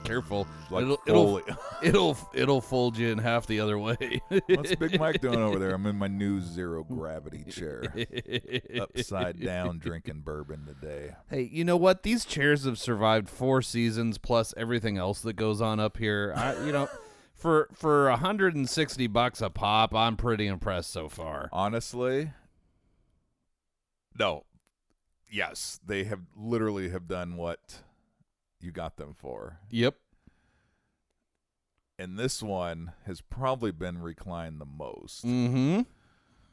Careful. Like It'll fold you in half the other way. What's Big Mike doing over there? I'm in my new zero gravity chair. Upside down drinking bourbon today. Hey, you know what? These chairs have survived 4 seasons plus everything else that goes on up here. For $160 a pop, I'm pretty impressed so far. Honestly, no. Yes, they have literally have done what you got them for. Yep. And this one has probably been reclined the most. Mm-hmm.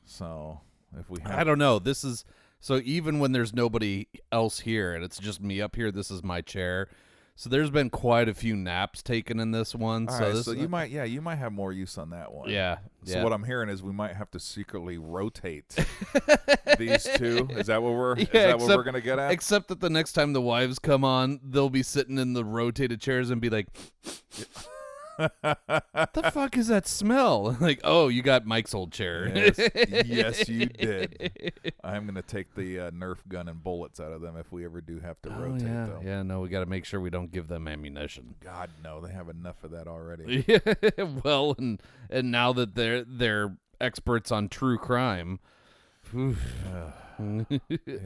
So if we have, I don't know. This is so even when there's nobody else here and it's just me up here, this is my chair. So there's been quite a few naps taken in this one. All right, so you might have more use on that one. Yeah. So what I'm hearing is we might have to secretly rotate these two. Is that what we're gonna get at? Except that the next time the wives come on, they'll be sitting in the rotated chairs and be like, "What the fuck is that smell?" Like, oh, you got Mike's old chair. Yes, you did. I'm gonna take the Nerf gun and bullets out of them if we ever do have to rotate. Though. Yeah, no, we got to make sure we don't give them ammunition. God, no, they have enough of that already. Well, and now that they're experts on true crime. Yeah,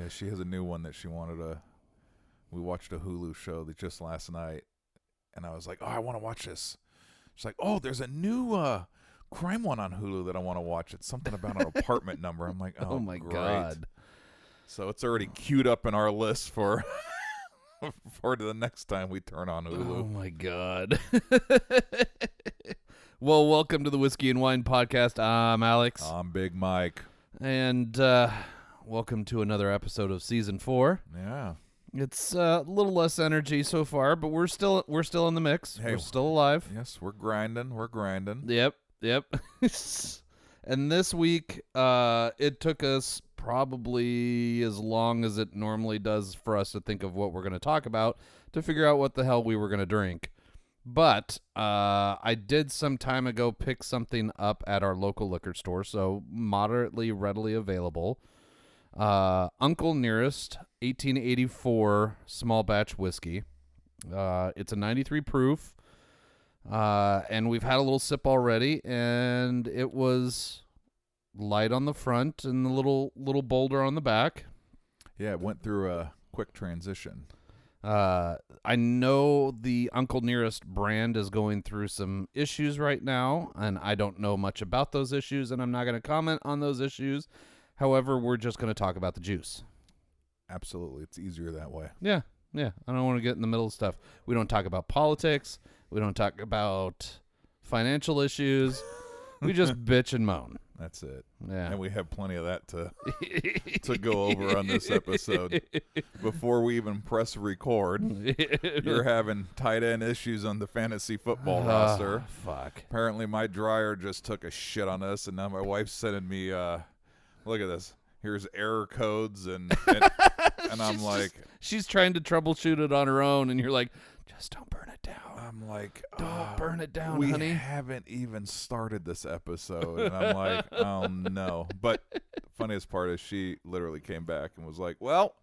she has a new one that she wanted to. We watched a Hulu show that just last night, and I was like, "Oh, I want to watch this." She's like, "Oh, there's a new crime one on Hulu that I want to watch. It's something about an apartment number." I'm like, "Oh my God!" So it's already queued up in our list for for the next time we turn on Hulu. Oh my God! Well, welcome to the Whiskey and Wine Podcast. I'm Alex. I'm Big Mike, and welcome to another episode of Season 4. Yeah. It's a little less energy so far, but we're still in the mix. Hey, we're still alive. Yes, we're grinding. Yep. And this week, it took us probably as long as it normally does for us to think of what we're going to talk about to figure out what the hell we were going to drink. But I did some time ago pick something up at our local liquor store, so moderately readily available. Uncle Nearest 1884 small batch whiskey. It's a 93 proof. And we've had a little sip already, and it was light on the front and a little bolder on the back. Yeah, it went through a quick transition. I know the Uncle Nearest brand is going through some issues right now, and I don't know much about those issues, and I'm not going to comment on those issues. However, we're just going to talk about the juice. Absolutely. It's easier that way. Yeah. I don't want to get in the middle of stuff. We don't talk about politics. We don't talk about financial issues. We just bitch and moan. That's it. Yeah. And we have plenty of that to go over on this episode. Before we even press record, you're having tight end issues on the fantasy football roster. Fuck. Apparently my dryer just took a shit on us, and now my wife's sending me, look at this. Here's error codes, and I'm like... She's trying to troubleshoot it on her own, and you're like, just don't burn it down. I'm like, don't burn it down, we honey. We haven't even started this episode. And I'm like, oh, no. But the funniest part is she literally came back and was like, well,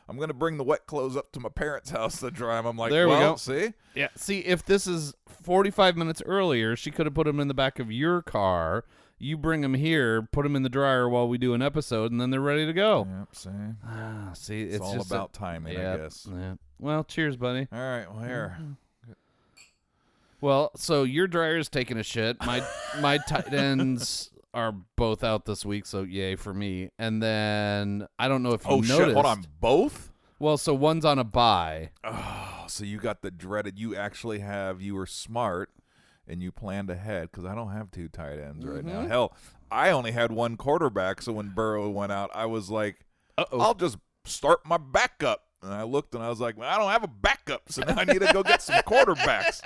I'm going to bring the wet clothes up to my parents' house to dry them. I'm like, there we go. See? Yeah, see, if this is 45 minutes earlier, she could have put them in the back of your car. You bring them here, put them in the dryer while we do an episode, and then they're ready to go. Yep, see, it's all just about timing, I guess. Yeah. Well, cheers, buddy. All right, well, here. Well, so your dryer's taking a shit. My tight ends are both out this week, so yay for me. And then I don't know if you noticed. Shit, hold on, both? Well, so one's on a buy. Oh, so you got the dreaded. You were smart. And you planned ahead, because I don't have 2 tight ends right now. Hell, I only had 1 quarterback, so when Burrow went out, I was like, I'll just start my backup. And I looked, and I was like, well, I don't have a backup, so now I need to go get some quarterbacks.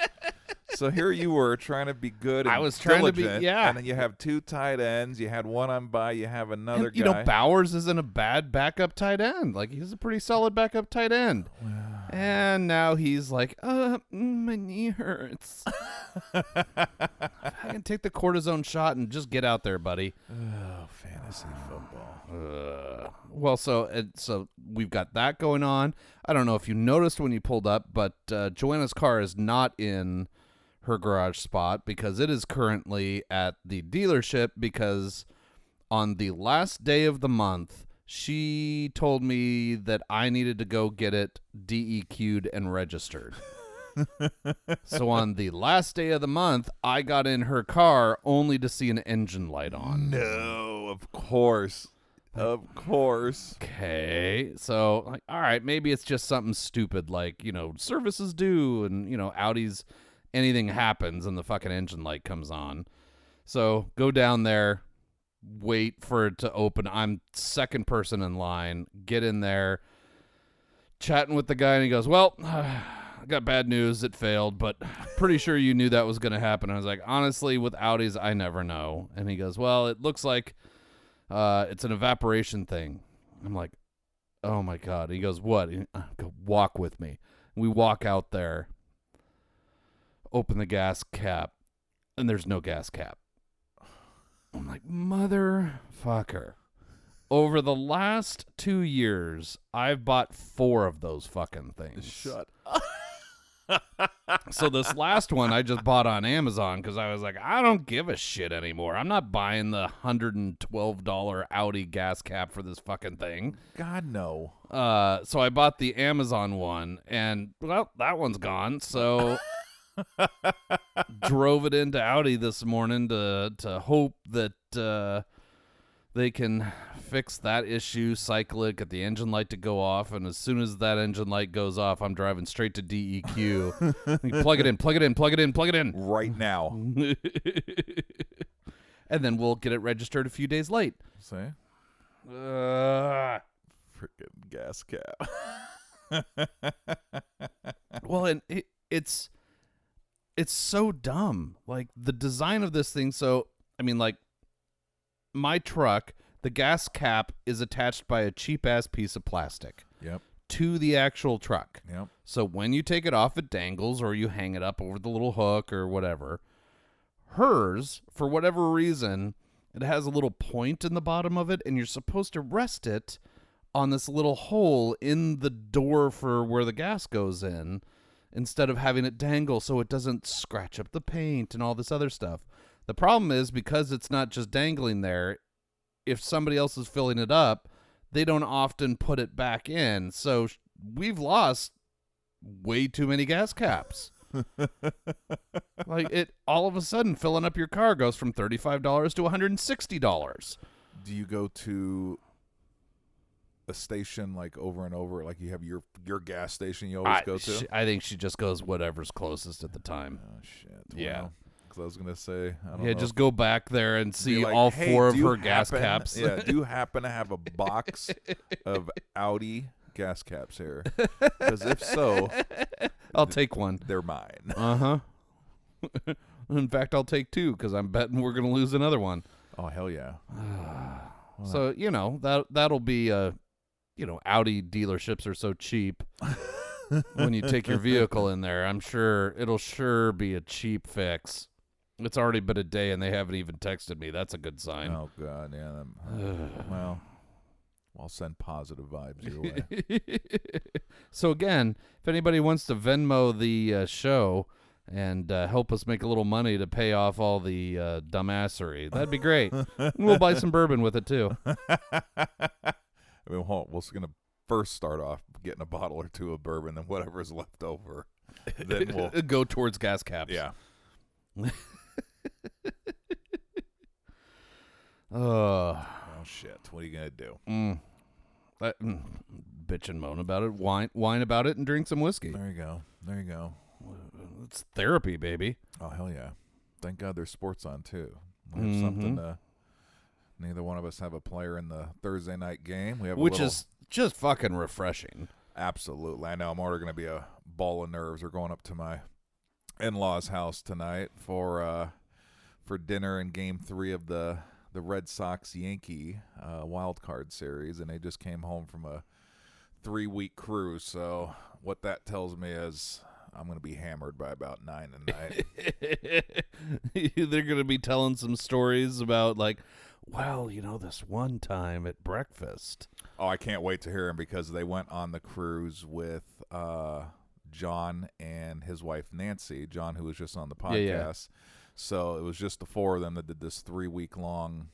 So here you were trying to be good and I was trying diligent, to be, yeah. And then you have 2 tight ends. You had 1 on bye. You have another guy. You know, Bowers isn't a bad backup tight end. Like, he's a pretty solid backup tight end. And now he's like, my knee hurts. I can take the cortisone shot and just get out there, buddy. Oh, fantasy. fantasy football. Well, so we've got that going on. I don't know if you noticed when you pulled up, but Joanna's car is not in her garage spot because it is currently at the dealership because on the last day of the month, she told me that I needed to go get it DEQ'd and registered. So on the last day of the month, I got in her car only to see an engine light on. No, of course. Of course. Okay, so like, all right, maybe it's just something stupid like, service is due and, Audi's anything happens and the fucking engine light comes on. So go down there, wait for it to open. I'm second person in line, get in there, chatting with the guy, and he goes, well, I got bad news. It failed, but pretty sure you knew that was going to happen. I was like, honestly, with Audis, I never know. And he goes, well, it looks like it's an evaporation thing. I'm like, oh my God. He goes, what? I go, walk with me. We walk out there, open the gas cap, and there's no gas cap. I'm like, motherfucker. Over the last 2 years, I've bought 4 of those fucking things. Shut up. So this last one I just bought on Amazon because I was like, I don't give a shit anymore. I'm not buying the $112 Audi gas cap for this fucking thing. God, no. So I bought the Amazon one, and, well, that one's gone. So drove it into Audi this morning to hope that they can fix that issue, cycle it, get the engine light to go off, and as soon as that engine light goes off, I'm driving straight to DEQ. Plug it in. Right now. And then we'll get it registered a few days late. See? Uh, Freaking gas cap. well, and it's so dumb. Like, the design of this thing, so, I mean, like, my truck, the gas cap is attached by a cheap-ass piece of plastic Yep. to the actual truck. Yep. So when you take it off, it dangles, or you hang it up over the little hook or whatever. Hers, for whatever reason, it has a little point in the bottom of it, and you're supposed to rest it on this little hole in the door for where the gas goes in, instead of having it dangle so it doesn't scratch up the paint and all this other stuff. The problem is, because it's not just dangling there, if somebody else is filling it up, they don't often put it back in. So we've lost way too many gas caps. Like, it all of a sudden, filling up your car goes from $35 to $160. Do you go to a station like over and over, like you have your gas station you always go to? I think she just goes whatever's closest at the time. Oh, shit. Yeah. Well, because I was going to say, I don't know. Yeah, just go back there and see like, all hey, 4 of do you her gas happen- caps. Yeah, do you happen to have a box of Audi gas caps here? Because if so, I'll take one. they're mine. Uh-huh. In fact, I'll take 2 because I'm betting we're going to lose another one. Oh, hell yeah. So, that'll be, Audi dealerships are so cheap. When you take your vehicle in there, I'm sure it'll be a cheap fix. It's already been a day and they haven't even texted me. That's a good sign. Oh, God, yeah. Well, I'll send positive vibes your way. So, again, if anybody wants to Venmo the show and help us make a little money to pay off all the dumbassery, that'd be great. And we'll buy some bourbon with it, too. I mean, we're going to first start off getting a bottle or 2 of bourbon, then whatever's left over. Then we'll go towards gas caps. Yeah. Oh, shit. What are you going to do? Bitch and moan about it, whine about it, and drink some whiskey. There you go. It's therapy, baby. Oh, hell yeah. Thank God there's sports on, too. We have something to... Neither one of us have a player in the Thursday night game. We have Which is just fucking refreshing. Absolutely. I know. I'm already going to be a ball of nerves. We're going up to my in-laws' house tonight for dinner in Game 3 of the Red Sox-Yankee wild card series, and they just came home from a 3-week cruise. So what that tells me is I'm going to be hammered by about 9 tonight. They're going to be telling some stories about, like, well, this one time at breakfast. Oh, I can't wait to hear him because they went on the cruise with John and his wife Nancy. John, who was just on the podcast. Yeah. So it was just the four of them that did this 3-week long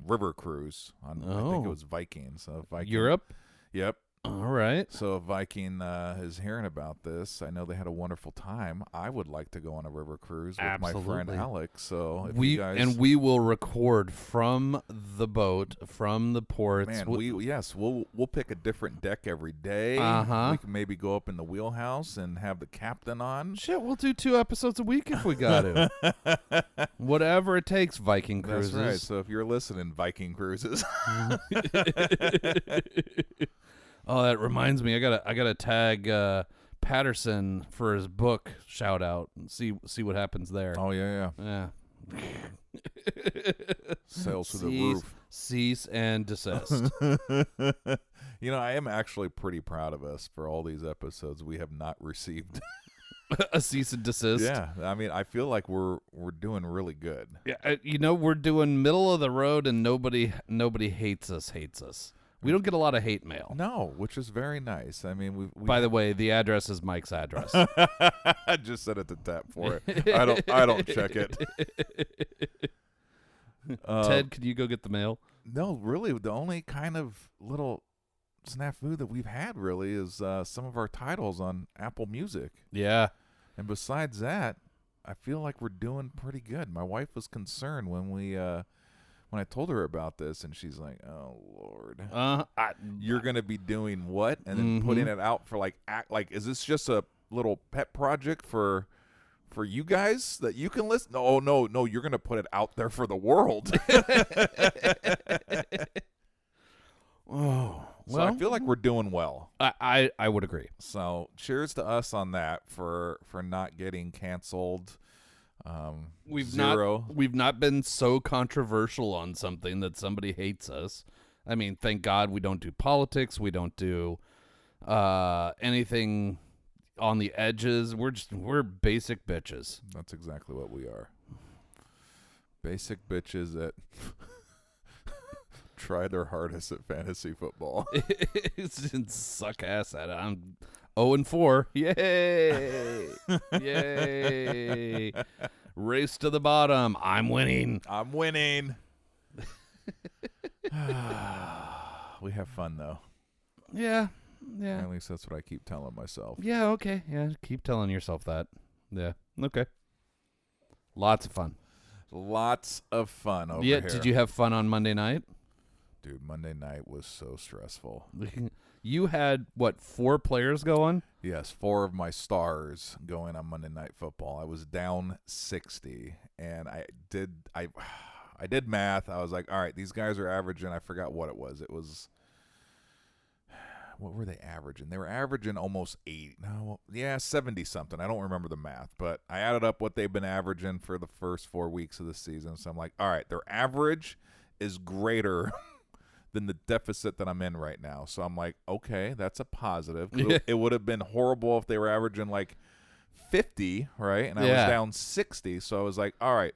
river cruise on. I think it was Viking. So Viking. Europe. Yep. All right. So if Viking is hearing about this, I know they had a wonderful time. I would like to go on a river cruise with my friend Alex. So if you guys, we will record from the boat, from the ports. Man, we'll pick a different deck every day. We can maybe go up in the wheelhouse and have the captain on. Shit, we'll do 2 episodes a week if we got to. Whatever it takes, Viking Cruises. That's right. So if you're listening, Viking Cruises. Oh, that reminds me. I gotta tag Patterson for his book shout out and see what happens there. Oh yeah. Sails to the roof. Cease and desist. I am actually pretty proud of us for all these episodes we have not received a cease and desist. Yeah, I mean, I feel like we're doing really good. Yeah, we're doing middle of the road, and nobody hates us. We don't get a lot of hate mail. No, which is very nice. I mean, we By the way, the address is Mike's address. I just set it to tap for it. I don't check it. Ted, could you go get the mail? No, really, the only kind of little snafu that we've had really is some of our titles on Apple Music. Yeah. And besides that, I feel like we're doing pretty good. My wife was concerned when I told her about this, and she's like, "Oh Lord, you're gonna be doing what?" And then putting it out for is this just a little pet project for you guys that you can listen? No, you're gonna put it out there for the world. Oh, so I feel like we're doing well. I would agree. So cheers to us on that for not getting canceled. We've zero. We've not been so controversial on something that somebody hates us. I mean, thank God we don't do politics. We don't do anything on the edges. We're basic bitches. That's exactly what we are. Basic bitches that try their hardest at fantasy football. Suck ass at it. I'm 0-4. Yay! Yay! Race to the bottom. I'm winning. We have fun though. Yeah. At least that's what I keep telling myself. Yeah, okay. Yeah, keep telling yourself that. Yeah. Okay. Lots of fun. Over here. Did you have fun on Monday night? Dude, Monday night was so stressful. You had, 4 players going? Yes, 4 of my stars going on Monday Night Football. I was down 60, and I did math. I was like, all right, these guys are averaging, I forgot what it was. It was, what were they averaging? They were averaging almost 70-something. I don't remember the math, but I added up what they've been averaging for the first 4 weeks of the season. So I'm like, all right, their average is greater than the deficit that I'm in right now. So I'm like, okay, that's a positive. It would have been horrible if they were averaging 50, right? And I was down 60. So I was like, all right,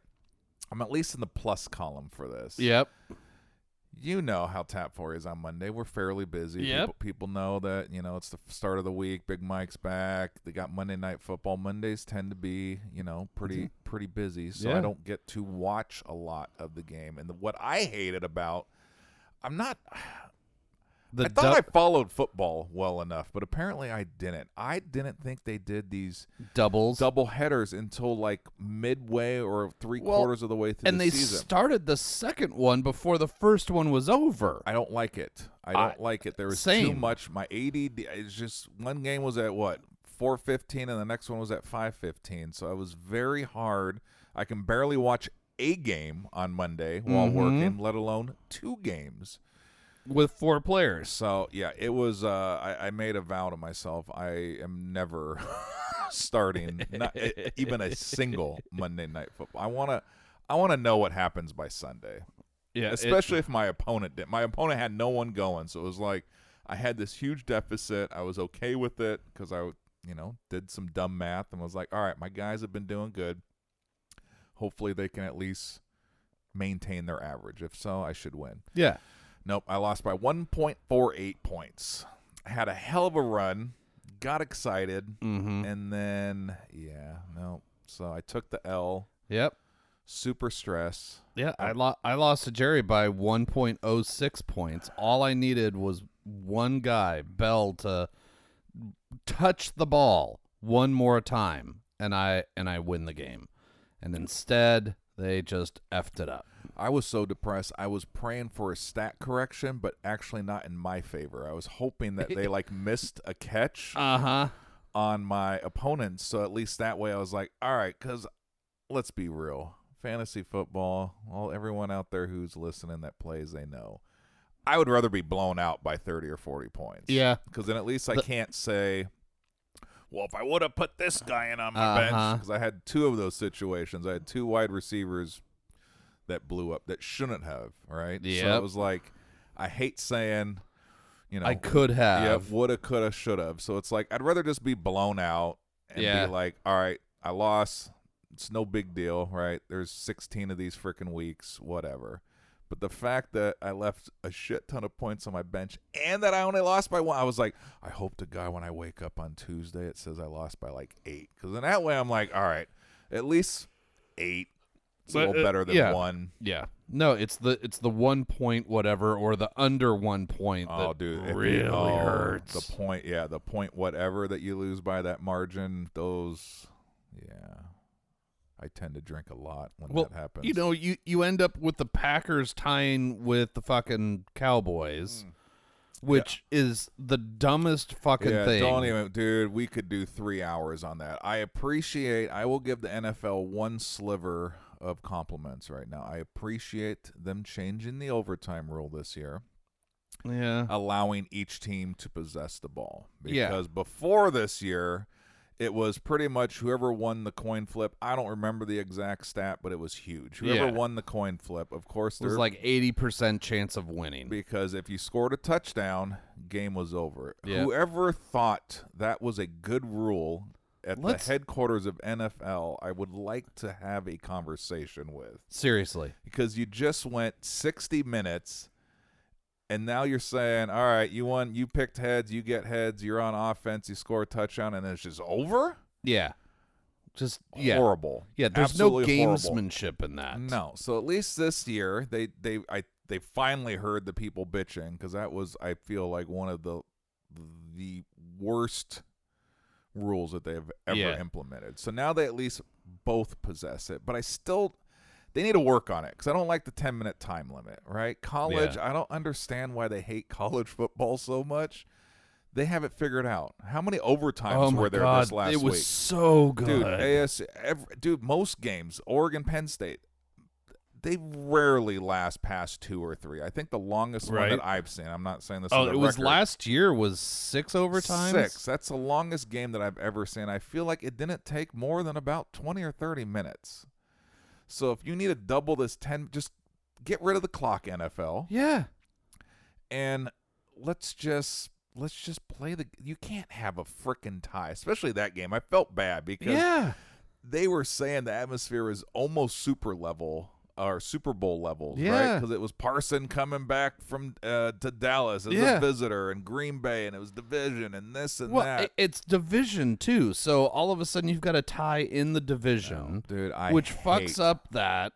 I'm at least in the plus column for this. Yep. You know how Tap 4 is on Monday. We're fairly busy. Yep. People know that, it's the start of the week. Big Mike's back. They got Monday Night Football. Mondays tend to be, pretty busy. So I don't get to watch a lot of the game. And what I hated about I thought I followed football well enough, but apparently I didn't. I didn't think they did these double headers until midway or 3/4 of the way through the season. And they started the second one before the first one was over. I don't like it. I don't like it. There was too much. My ADD is just, one game was at 4:15, and the next one was at 5:15. So it was very hard. I can barely watch a game on Monday while working, let alone 2 games with 4 players. So yeah, it was. I made a vow to myself: I am never starting not even a single Monday Night Football. I wanna know what happens by Sunday. Yeah, especially if my opponent did. My opponent had no one going, so it was like I had this huge deficit. I was okay with it because I did some dumb math and was like, all right, my guys have been doing good. Hopefully they can at least maintain their average. If so, I should win. Yeah. Nope, I lost by 1.48 points. I had a hell of a run, got excited, and then, no. So I took the L. Yep. Super stress. Yeah, I lost to Jerry by 1.06 points. All I needed was one guy, Bell, to touch the ball one more time, and I win the game. And instead, they just effed it up. I was so depressed. I was praying for a stat correction, but actually not in my favor. I was hoping that they missed a catch on my opponents, so at least that way I was like, all right, because let's be real. Fantasy football, everyone out there who's listening that plays, they know. I would rather be blown out by 30 or 40 points. Yeah. Because then at least I can't say, well, if I would have put this guy in on my bench, because I had two of those situations. I had two wide receivers that blew up that shouldn't have, right? Yep. So it was like, I hate saying, I could have. Yeah, woulda, coulda, shoulda. So it's like, I'd rather just be blown out and be like, all right, I lost. It's no big deal, right? There's 16 of these freaking weeks, whatever. But the fact that I left a shit ton of points on my bench and that I only lost by 1, I was like, I hope to God when I wake up on Tuesday it says I lost by 8. Because in that way I'm like, all right, at least 8. It's a little better than 1. Yeah. No, it's the 1 point whatever or the under 1 point that really hurts. The point whatever that you lose by that margin, those, I tend to drink a lot when that happens. You end up with the Packers tying with the fucking Cowboys, which is the dumbest fucking thing. Don't even, dude, we could do 3 hours on that. I will give the NFL one sliver of compliments right now. I appreciate them changing the overtime rule this year. Yeah. Allowing each team to possess the ball. Because before this year, it was pretty much whoever won the coin flip. I don't remember the exact stat, but it was huge. Whoever won the coin flip, of course, there was like 80% chance of winning. Because if you scored a touchdown, game was over. Yep. Whoever thought that was a good rule at the headquarters of NFL, I would like to have a conversation with. Seriously. Because you just went 60 minutes. And now you're saying, all right, you won, you picked heads, you get heads, you're on offense, you score a touchdown, and it's just over? Yeah. Just horrible. Yeah, there's absolutely no gamesmanship in that. No. So at least this year, they finally heard the people bitching, because that was, I feel like, one of the worst rules that they have ever implemented. So now they at least both possess it. But they need to work on it, because I don't like the 10-minute time limit, right? College, I don't understand why they hate college football so much. They have it figured out. How many overtimes were there this last week? It was so good. Dude, most games, Oregon, Penn State, they rarely last past 2 or 3. I think the longest one that I've seen, I'm not saying this is a record. Was last year was 6 overtimes? 6. That's the longest game that I've ever seen. I feel like it didn't take more than about 20 or 30 minutes. So if you need to double this 10, just get rid of the clock, NFL. Yeah. And let's just play you can't have a frickin' tie, especially that game. I felt bad because they were saying the atmosphere is almost Super Bowl levels, right? Because it was Parson coming back from to Dallas as a visitor, and Green Bay, and it was division and this and that. It's division too, so all of a sudden you've got a tie in the division, dude, which fucks up that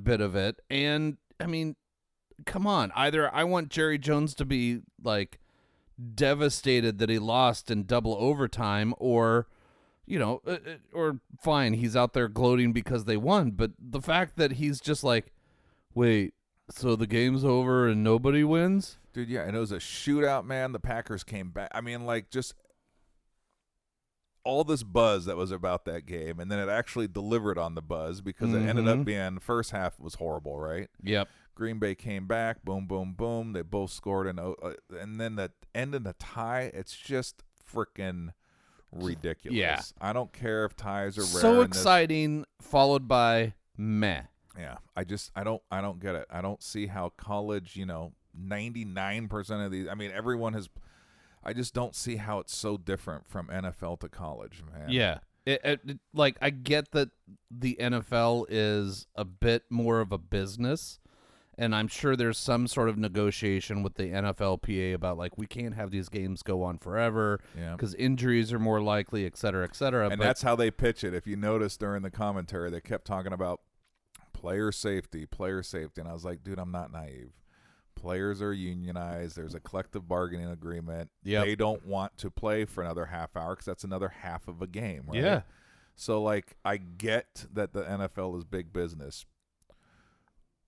bit of it. And I mean, come on, either I want Jerry Jones to be like devastated that he lost in double overtime, or or fine, he's out there gloating because they won. But the fact that he's just like, wait, so the game's over and nobody wins? Dude, yeah, and it was a shootout, man. The Packers came back. I mean, like, just all this buzz that was about that game, and then it actually delivered on the buzz, because it ended up being, first half was horrible, right? Yep. Green Bay came back, boom, boom, boom. They both scored, and then the end of the tie, it's just freaking ridiculous. Yeah. I don't care if ties are rare. So exciting, followed by meh. Yeah. I don't get it. I don't see how college, 99% of these, I mean, everyone has, I just don't see how it's so different from NFL to college, man. Yeah. Like, I get that the NFL is a bit more of a business, and I'm sure there's some sort of negotiation with the NFLPA about, like, we can't have these games go on forever Yeah. because injuries are more likely, et cetera, et cetera. And that's how they pitch it. If you notice during the commentary, they kept talking about player safety. And I was like, dude, I'm not naive. Players are unionized. There's a collective bargaining agreement. Yep. They don't want to play for another half hour because that's another half of a game, right? Yeah. So, like, I get that the NFL is big business.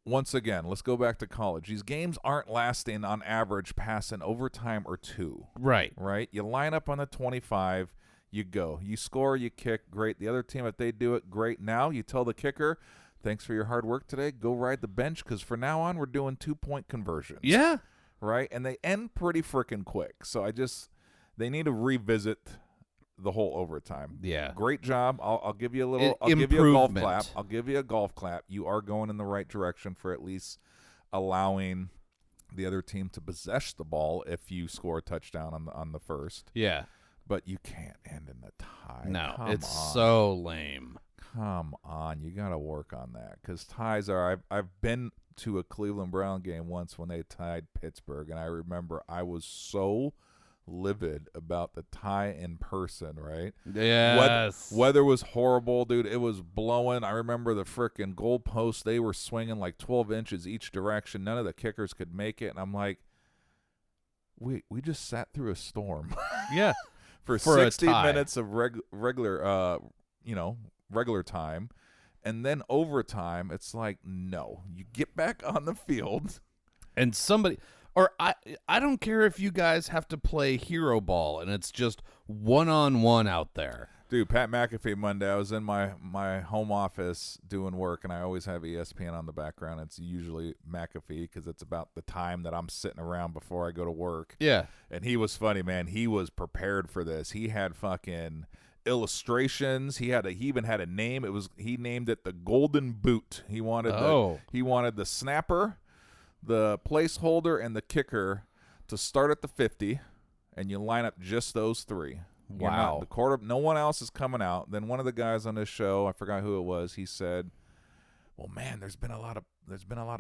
Once again, let's go back to college. These games aren't lasting on average past an overtime or two. Right. Right? You line up on the 25, you go. You score, you kick, great. The other team, if they do it, great. Now you tell the kicker, thanks for your hard work today. Go ride the bench because from now on we're doing 2-point conversions. Yeah. Right? And they end pretty freaking quick. So they need to revisit the whole overtime. Yeah. Great job. I'll give you a little. I'll give you a golf Improvement. clap. I'll give you a golf clap. You are going in the right direction for at least allowing the other team to possess the ball if you score a touchdown on the first. Yeah. But you can't end in the tie. No, Come it's on. so lame. Come on, you got to work on that because ties are. I've been to a Cleveland Brown game once when they tied Pittsburgh, and I remember I was so livid about the tie in person, right? Yes. Weather was horrible, dude. It was blowing. I remember the frickin' goalposts. They were swinging like 12 inches each direction. None of the kickers could make it, and I'm like, we just sat through a storm. Yeah. for For a 60 tie. minutes of regular time, and then overtime. It's like, no, you get back on the field. And somebody, or I don't care if you guys have to play hero ball and it's just one-on-one out there. Dude, Pat McAfee Monday, I was in my home office doing work, and I always have ESPN on the background. It's usually McAfee because it's about the time that I'm sitting around before I go to work. Yeah. And he was funny, man. He was prepared for this. He had fucking illustrations. He even had a name. He named it the Golden Boot. He wanted the snapper, the placeholder, and the kicker to start at the 50, and you line up just those three. Wow. No one else is coming out. Then one of the guys on this show, I forgot who it was, he said, "Well, man, there's been a lot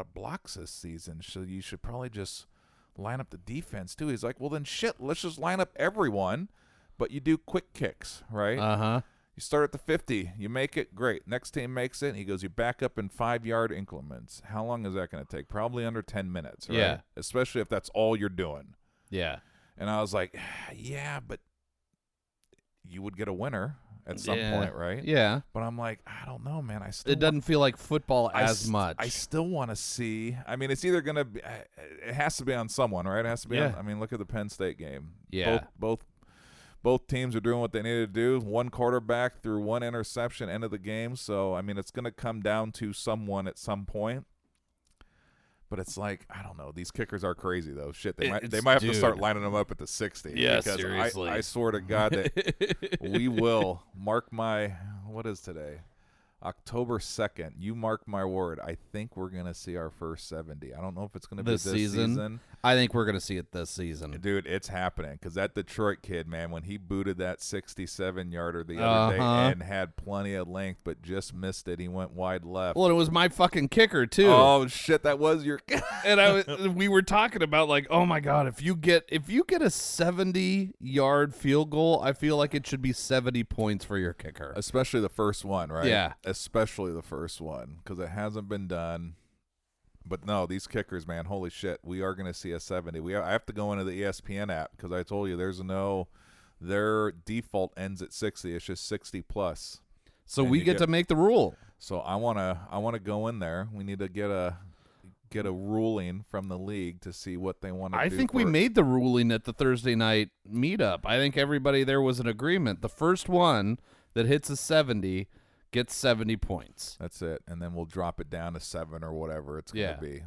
of blocks this season, so you should probably just line up the defense too." He's like, "Well, then shit, let's just line up everyone, but you do quick kicks, right? Uh-huh. You start at the 50, you make it, great. Next team makes it." He goes, "You back up in 5-yard increments. How long is that going to take? Probably under 10 minutes, right? Yeah. Especially if that's all you're doing." Yeah. And I was like, "Yeah, but you would get a winner at some point, right?" Yeah. But I'm like, I don't know, man. It doesn't feel like football as much. I still want to see. I mean, it's either going to be, it has to be on someone, right? It has to be on, I mean, look at the Penn State game. Yeah. Both teams are doing what they need to do. One quarterback threw one interception, end of the game. So, I mean, it's going to come down to someone at some point. But it's like, I don't know. These kickers are crazy, though. Shit, they might have to start lining them up at the 60. Yeah, because seriously. I swear to God that we will mark my, what is today? October 2nd. You mark my word. I think we're going to see our first 70. I don't know if it's going to be this season. I think we're going to see it this season. Dude, it's happening because that Detroit kid, man, when he booted that 67-yarder the other day and had plenty of length but just missed it, he went wide left. Well, it was my fucking kicker too. Oh shit, that was your. And we were talking about like, oh my god, if you get a 70-yard field goal, I feel like it should be 70 points for your kicker, Especially the first one, right? Yeah. Especially the first one because it hasn't been done. But no, these kickers, man, holy shit, we are going to see a 70. I have to go into the ESPN app because I told you their default ends at 60. It's just 60 plus. So we get to make the rule. So I want to go in there. We need to get a ruling from the league to see what they want to do. I think we made the ruling at the Thursday night meetup. I think everybody there was in agreement. The first one that hits a 70 gets 70 points. That's it. And then we'll drop it down to 7 or whatever it's going to be.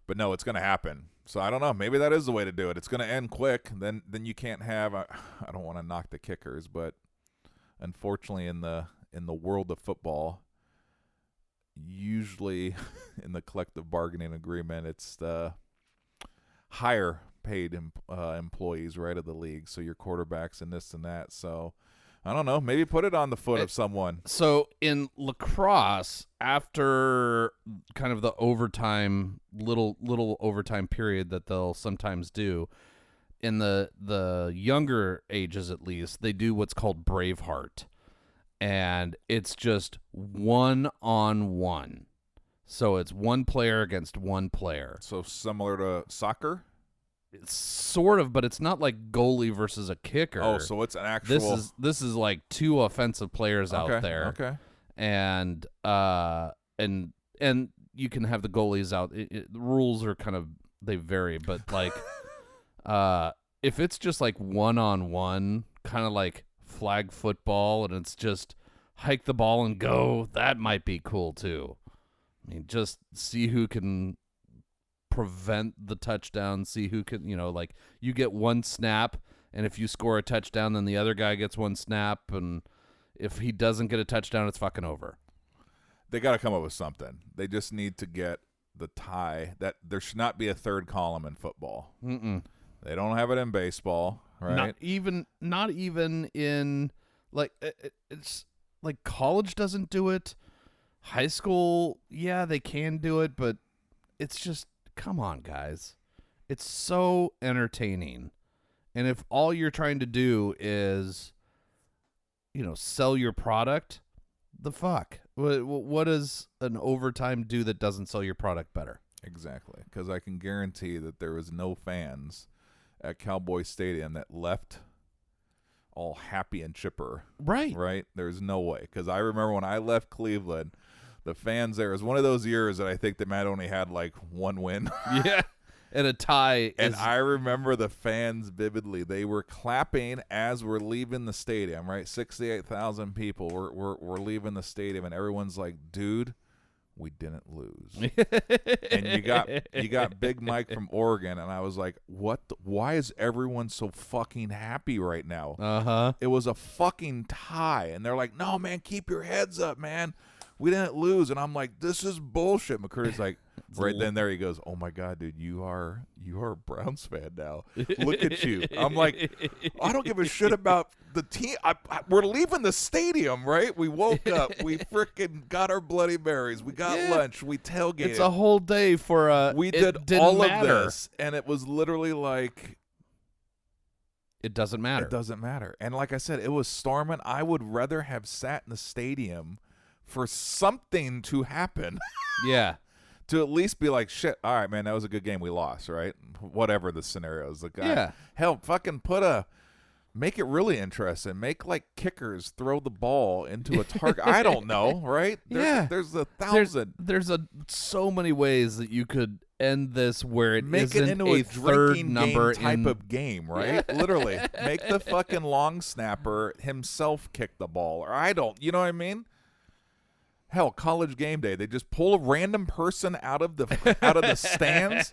But no, it's going to happen. So I don't know. Maybe that is the way to do it. It's going to end quick. Then you can't have I don't want to knock the kickers, but unfortunately in the world of football, usually in the collective bargaining agreement, it's the higher paid employees, right, of the league. So your quarterbacks and this and that. So I don't know. Maybe put it on the foot of someone. So in lacrosse, after kind of the overtime, little overtime period that they'll sometimes do, in the younger ages at least, they do what's called Braveheart, and it's just 1-on-1. So it's one player against one player. So similar to soccer? It's sort of, but it's not like goalie versus a kicker. Oh, so it's an actual. This is like two offensive players out there. Okay. And you can have the goalies out. The rules are kind of, they vary, but like if it's just like 1-on-1, kind of like flag football, and it's just hike the ball and go, that might be cool too. I mean, just see who can prevent the touchdown, see who can, like you get one snap, and if you score a touchdown, then the other guy gets one snap, and if he doesn't get a touchdown, it's fucking over. They got to come up with something. They just need to get the tie. That there should not be a third column in football. Mm-mm. They don't have it in baseball, right? Not even in like it's like college doesn't do it. High school, yeah, they can do it, but it's just, come on, guys. It's so entertaining. And if all you're trying to do is, sell your product, the fuck? What does an overtime do that doesn't sell your product better? Exactly. Because I can guarantee that there was no fans at Cowboy Stadium that left all happy and chipper. Right. Right? There's no way. Because I remember when I left Cleveland, the fans there, it was one of those years that I think they might only had like one win. Yeah. And a tie. And I remember the fans vividly. They were clapping as we're leaving the stadium, right? 68,000 people were leaving the stadium, and everyone's like, dude, we didn't lose. And you got Big Mike from Oregon, and I was like, why is everyone so fucking happy right now? Uh-huh. It was a fucking tie. And they're like, no, man, keep your heads up, man. We didn't lose. And I'm like, this is bullshit. McCurdy's like, right then there he goes, oh my God, dude, you are a Browns fan now. Look at you. I'm like, I don't give a shit about the team. We're leaving the stadium, right? We woke up. We freaking got our Bloody Marys. We got lunch. We tailgated. It's a whole day for we did all of this. And it was literally like, it doesn't matter. It doesn't matter. And like I said, it was storming. I would rather have sat in the stadium for something to happen. Yeah. To at least be like, shit, all right, man, that was a good game. We lost, right? Whatever the scenario is. The guy, yeah. Hell, fucking make it really interesting. Make, like, kickers throw the ball into a target. I don't know, right? There's 1,000. There's so many ways that you could end this where it make isn't it into a a third drinking number game type of game, right? Yeah. Literally. Make the fucking long snapper himself kick the ball. Or you know what I mean? Hell, College Game Day, they just pull a random person out of the stands,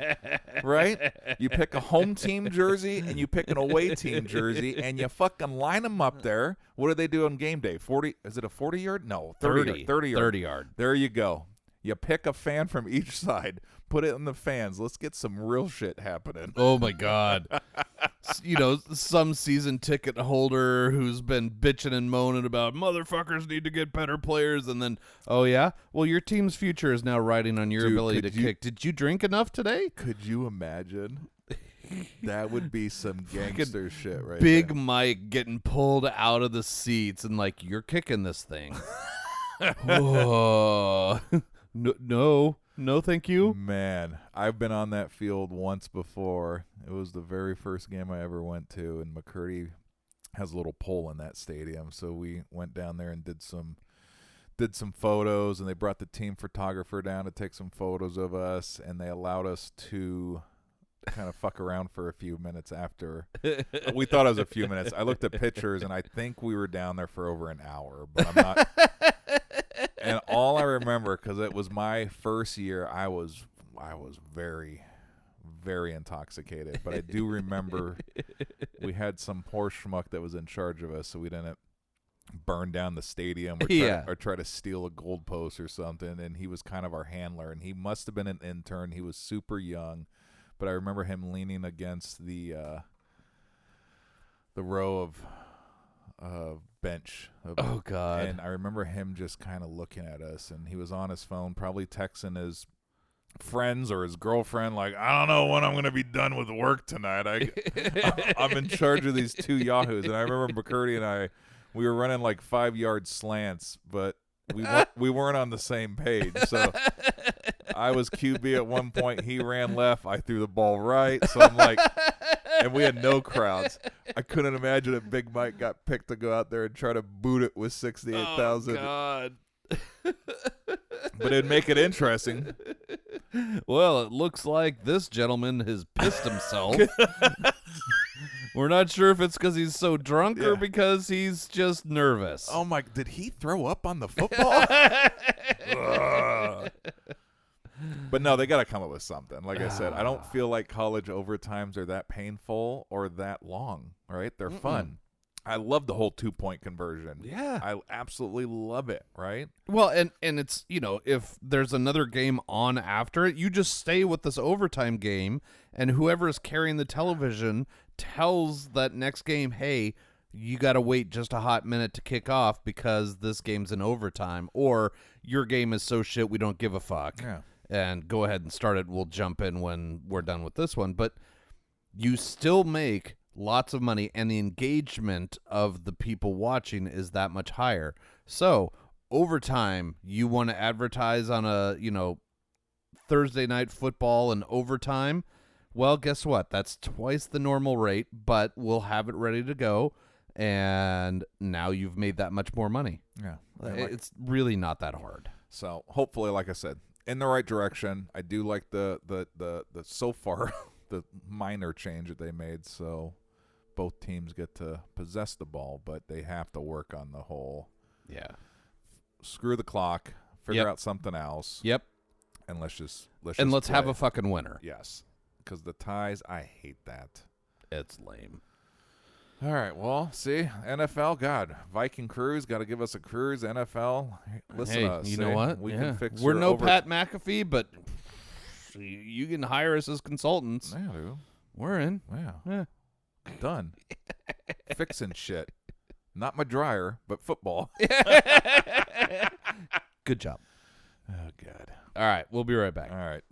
right? You pick a home team jersey and you pick an away team jersey and you fucking line them up there. What do they do on game day? 40? Is it a 40-yard? No, 30 yard. 30 yard. There you go. You pick a fan from each side, put it in the fans. Let's get some real shit happening. Oh my God. Some season ticket holder who's been bitching and moaning about motherfuckers need to get better players, and then, oh yeah, well, your team's future is now riding on your ability to kick. Did you drink enough today? Could you imagine? That would be some gangster shit right Big there. Mike getting pulled out of the seats and like, you're kicking this thing. Oh. No, thank you. Man, I've been on that field once before. It was the very first game I ever went to, and McCurdy has a little pole in that stadium, so we went down there and did some photos, and they brought the team photographer down to take some photos of us, and they allowed us to kind of fuck around for a few minutes after. We thought it was a few minutes. I looked at pictures, and I think we were down there for over an hour, but I'm not. And all I remember, because it was my first year, I was very, very intoxicated. But I do remember we had some poor schmuck that was in charge of us, so we didn't burn down the stadium or try to steal a goalpost or something. And he was kind of our handler, and he must have been an intern. He was super young, but I remember him leaning against the row bench. Oh, God. And I remember him just kind of looking at us, and he was on his phone, probably texting his friends or his girlfriend, like, I don't know when I'm going to be done with work tonight. I'm in charge of these 2 yahoos. And I remember McCurdy and we were running like 5-yard slants, but we weren't on the same page. So I was QB at one point. He ran left. I threw the ball right. So I'm like, and we had no crowds. I couldn't imagine if Big Mike got picked to go out there and try to boot it with 68,000. Oh, God. But it'd make it interesting. Well, it looks like this gentleman has pissed himself. We're not sure if it's because he's so drunk or because he's just nervous. Oh, my. Did he throw up on the football? But no, they got to come up with something. Like I said, I don't feel like college overtimes are that painful or that long, right? They're fun. I love the whole 2-point conversion. Yeah. I absolutely love it, right? Well, and it's, if there's another game on after it, you just stay with this overtime game, and whoever is carrying the television tells that next game, hey, you got to wait just a hot minute to kick off because this game's in overtime, or your game is so shit we don't give a fuck. Yeah. And go ahead and start it. We'll jump in when we're done with this one. But you still make lots of money, and the engagement of the people watching is that much higher. So overtime, you want to advertise on a, Thursday night football and overtime. Well, guess what? That's twice the normal rate, but we'll have it ready to go. And now you've made that much more money. Yeah. It's really not that hard. So hopefully, like I said, in the right direction. I do like the so far the minor change that they made. So both teams get to possess the ball, but they have to work on the whole. Yeah. Screw the clock. Figure out something else. Yep. And let's have a fucking winner. Yes. Because the ties, I hate that. It's lame. All right, well, see, NFL, God, Viking cruise, got to give us a cruise. NFL, listen to us. You know what? We can fix. We're no Pat McAfee, but you can hire us as consultants. Yeah, dude. We're in. Yeah. Done. Fixing shit. Not my dryer, but football. Good job. Oh, God. All right, we'll be right back. All right.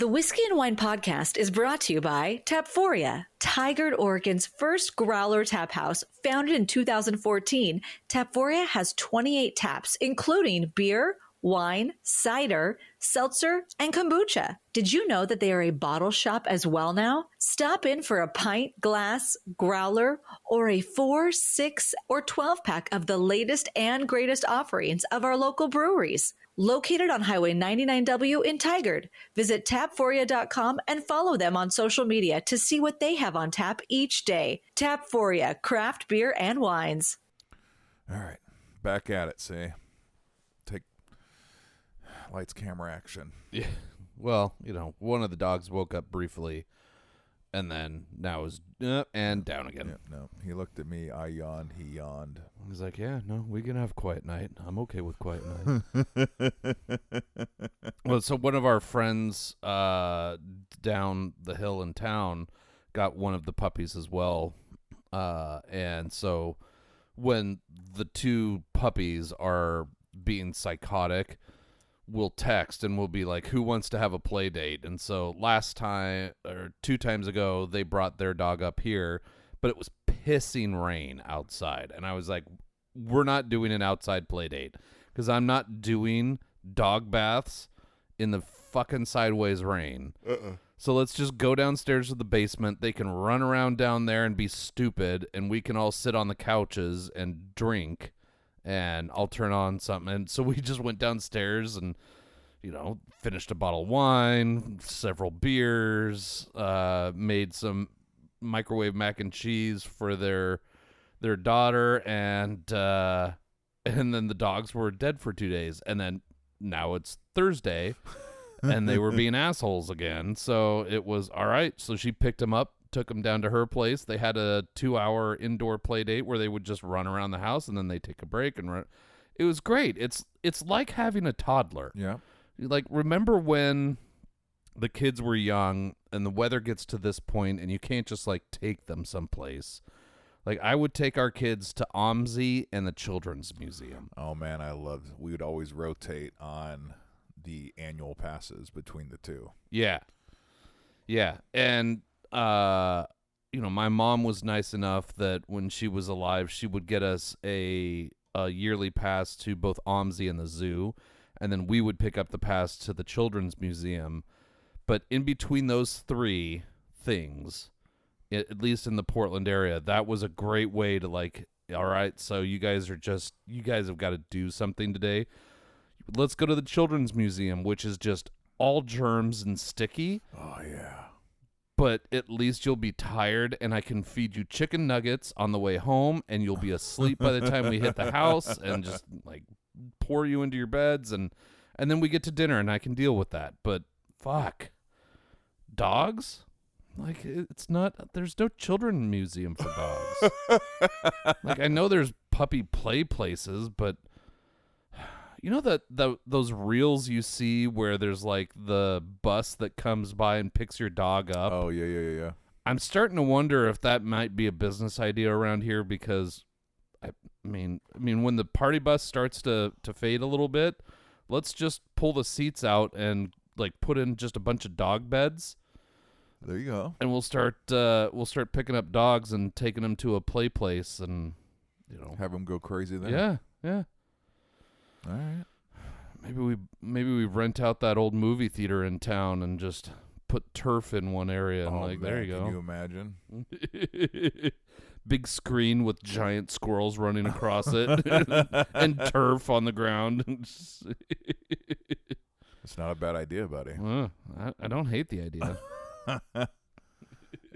The Whiskey and Wine podcast is brought to you by Tapforia, Tigard, Oregon's first growler tap house. Founded in 2014, Tapforia has 28 taps, including beer, wine, cider, seltzer, and kombucha. Did you know that they are a bottle shop as well now? Stop in for a pint, glass, growler, or a 4, 6, or 12-pack of the latest and greatest offerings of our local breweries. Located on Highway 99W in Tigard. Visit tapforia.com and follow them on social media to see what they have on tap each day. Tapforia, craft beer and wines. All right. Back at it, see? Take lights, camera, action. Yeah. Well, one of the dogs woke up briefly, and then now is and down again. Yep, no. He looked at me. I yawned. He yawned. He's like, yeah, no, we can have quiet night. I'm okay with quiet night. Well, so one of our friends down the hill in town got one of the puppies as well. And so when the two puppies are being psychotic, we'll text and we'll be like, who wants to have a play date? And so last time or 2 times ago, they brought their dog up here, but it was pissing rain outside. And I was like, we're not doing an outside play date because I'm not doing dog baths in the fucking sideways rain. So let's just go downstairs to the basement. They can run around down there and be stupid, and we can all sit on the couches and drink, and I'll turn on something. And so we just went downstairs and, finished a bottle of wine, several beers, made some microwave mac and cheese for their daughter, and then the dogs were dead for 2 days, and then now it's Thursday, and they were being assholes again. So it was all right. So she picked them up, took them down to her place. They had a 2-hour indoor play date where they would just run around the house, and then they take a break and run. It was great. It's like having a toddler. Yeah. Like, remember when the kids were young and the weather gets to this point and you can't just like take them someplace. Like, I would take our kids to OMSI and the Children's Museum. Oh, man, we would always rotate on the annual passes between the two. Yeah. Yeah. And, my mom was nice enough that when she was alive, she would get us a yearly pass to both OMSI and the zoo, and then we would pick up the pass to the Children's Museum. But in between those three things, at least in the Portland area, that was a great way to, like, all right, so you guys have got to do something today. Let's go to the Children's Museum, which is just all germs and sticky. Oh, yeah. But at least you'll be tired, and I can feed you chicken nuggets on the way home, and you'll be asleep by the time we hit the house, and just, like, pour you into your beds, and then we get to dinner, and I can deal with that. But fuck, dogs? Like, it's not. There's no children's museum for dogs. Like, I know there's puppy play places, but you know that those reels you see where there's, like, the bus that comes by and picks your dog up? Oh, yeah. I'm starting to wonder if that might be a business idea around here, because I mean when the party bus starts to fade a little bit, let's just pull the seats out and, like, put in just a bunch of dog beds. There you go. And we'll start picking up dogs and taking them to a play place, and have them go crazy then. Yeah. All right. Maybe we rent out that old movie theater in town and just put turf in one area, and Man, there you go. Can you imagine? Big screen with giant squirrels running across it and turf on the ground. It's not a bad idea, buddy. I don't hate the idea.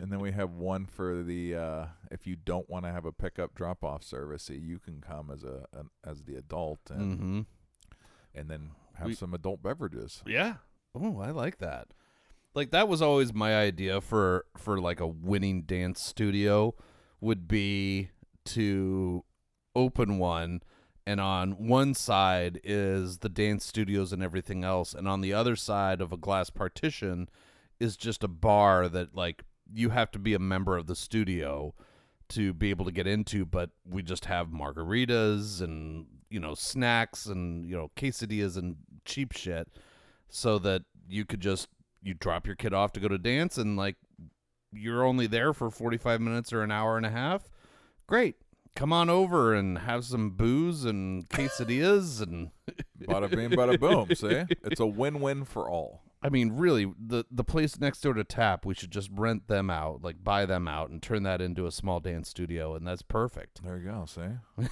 And then we have one for the if you don't want to have a pickup drop-off service, you can come as the adult and then have some adult beverages. Yeah. Oh, I like that. Like, that was always my idea for like a winning dance studio, would be to open one, and on one side is the dance studios and everything else, and on the other side of a glass partition is just a bar that, like, you have to be a member of the studio to be able to get into, but we just have margaritas and, snacks and, quesadillas and cheap shit, so that you drop your kid off to go to dance, and, like, you're only there for 45 minutes or an hour and a half. Great. Come on over and have some booze and quesadillas and bada bing, bada boom. See? It's a win-win for all. I mean, really, the place next door to Tap, we should just rent them out, like, buy them out and turn that into a small dance studio, and that's perfect. There you go, see?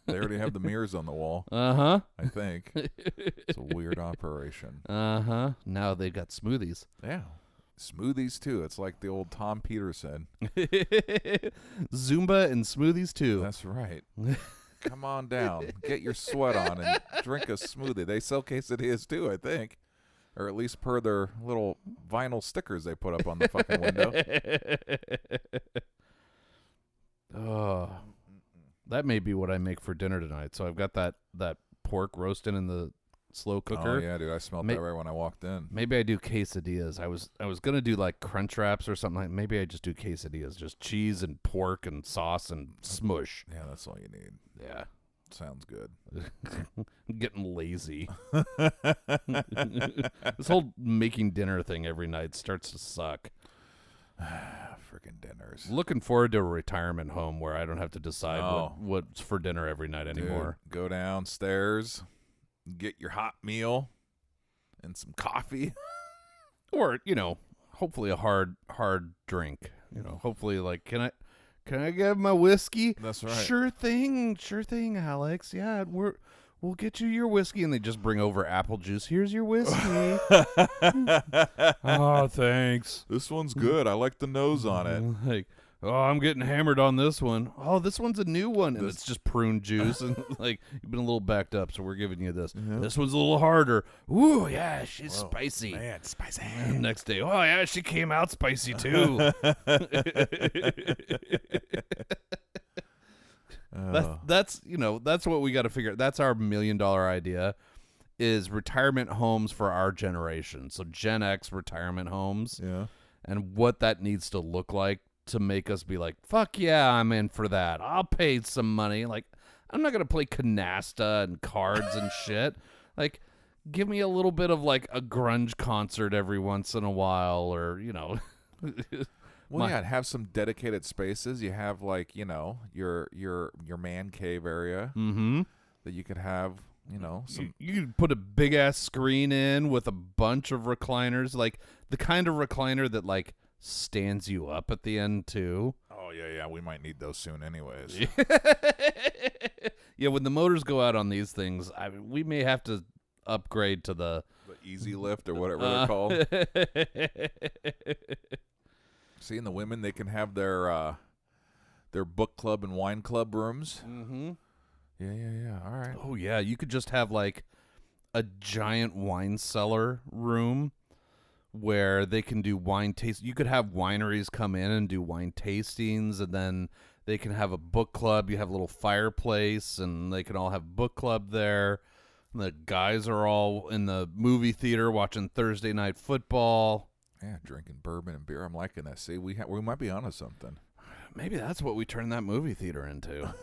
They already have the mirrors on the wall. Uh-huh. I think. It's a weird operation. Uh-huh. Now they've got smoothies. Yeah. Smoothies, too. It's like the old Tom Peters said. Zumba and smoothies, too. That's right. Come on down. Get your sweat on and drink a smoothie. They sell quesadillas, too, I think. Or at least per their little vinyl stickers they put up on the fucking window. Oh, that may be what I make for dinner tonight. So I've got that pork roasting in the slow cooker. Oh, yeah, dude. I smelled that right when I walked in. Maybe I do quesadillas. I was going to do, like, crunch wraps or something. Maybe I just do quesadillas. Just cheese and pork and sauce and smush. Yeah, that's all you need. Yeah. Sounds good. I'm getting lazy. This whole making dinner thing every night starts to suck. Freaking dinners. Looking forward to a retirement home where I don't have to decide Oh. what's for dinner every night anymore. Dude, go downstairs, get your hot meal and some coffee. Or, hopefully a hard drink. Hopefully, like, can I get my whiskey? That's right. Sure thing, Alex. Yeah, we'll get you your whiskey, and they just bring over apple juice. Here's your whiskey. Oh, thanks. This one's good. I like the nose on it. Like, oh, I'm getting hammered on this one. Oh, this one's a new one, and it's just prune juice, and, like, you've been a little backed up, so we're giving you this. Yeah. This one's a little harder. Ooh, yeah, she's spicy. Man, spicy. And next day, oh yeah, she came out spicy too. That's what we got to figure out. That's our $1 million idea, is retirement homes for our generation. So Gen X retirement homes. Yeah. And what that needs to look like to make us be like, fuck yeah, I'm in for that. I'll pay some money. Like, I'm not going to play canasta and cards and shit. Like, give me a little bit of like a grunge concert every once in a while, or, you know. Well, yeah, have some dedicated spaces. You have like, you know, your man cave area that you could have, you know, some. You could put a big ass screen in with a bunch of recliners, like the kind of recliner that like stands you up at the end too. Oh yeah, we might need those soon, anyways. Yeah, when the motors go out on these things, we may have to upgrade to the Easy Lift or whatever they're called. See, and the women, they can have their book club and wine club rooms. Mm-hmm. Yeah. All right. Oh yeah, you could just have like a giant wine cellar room where they can do wine taste. You could have wineries come in and do wine tastings, and then they can have a book club. You have a little fireplace, and they can all have book club there. And the guys are all in the movie theater watching Thursday night football. Yeah, drinking bourbon and beer. I'm liking that. See, we might be onto something. Maybe that's what we turn that movie theater into.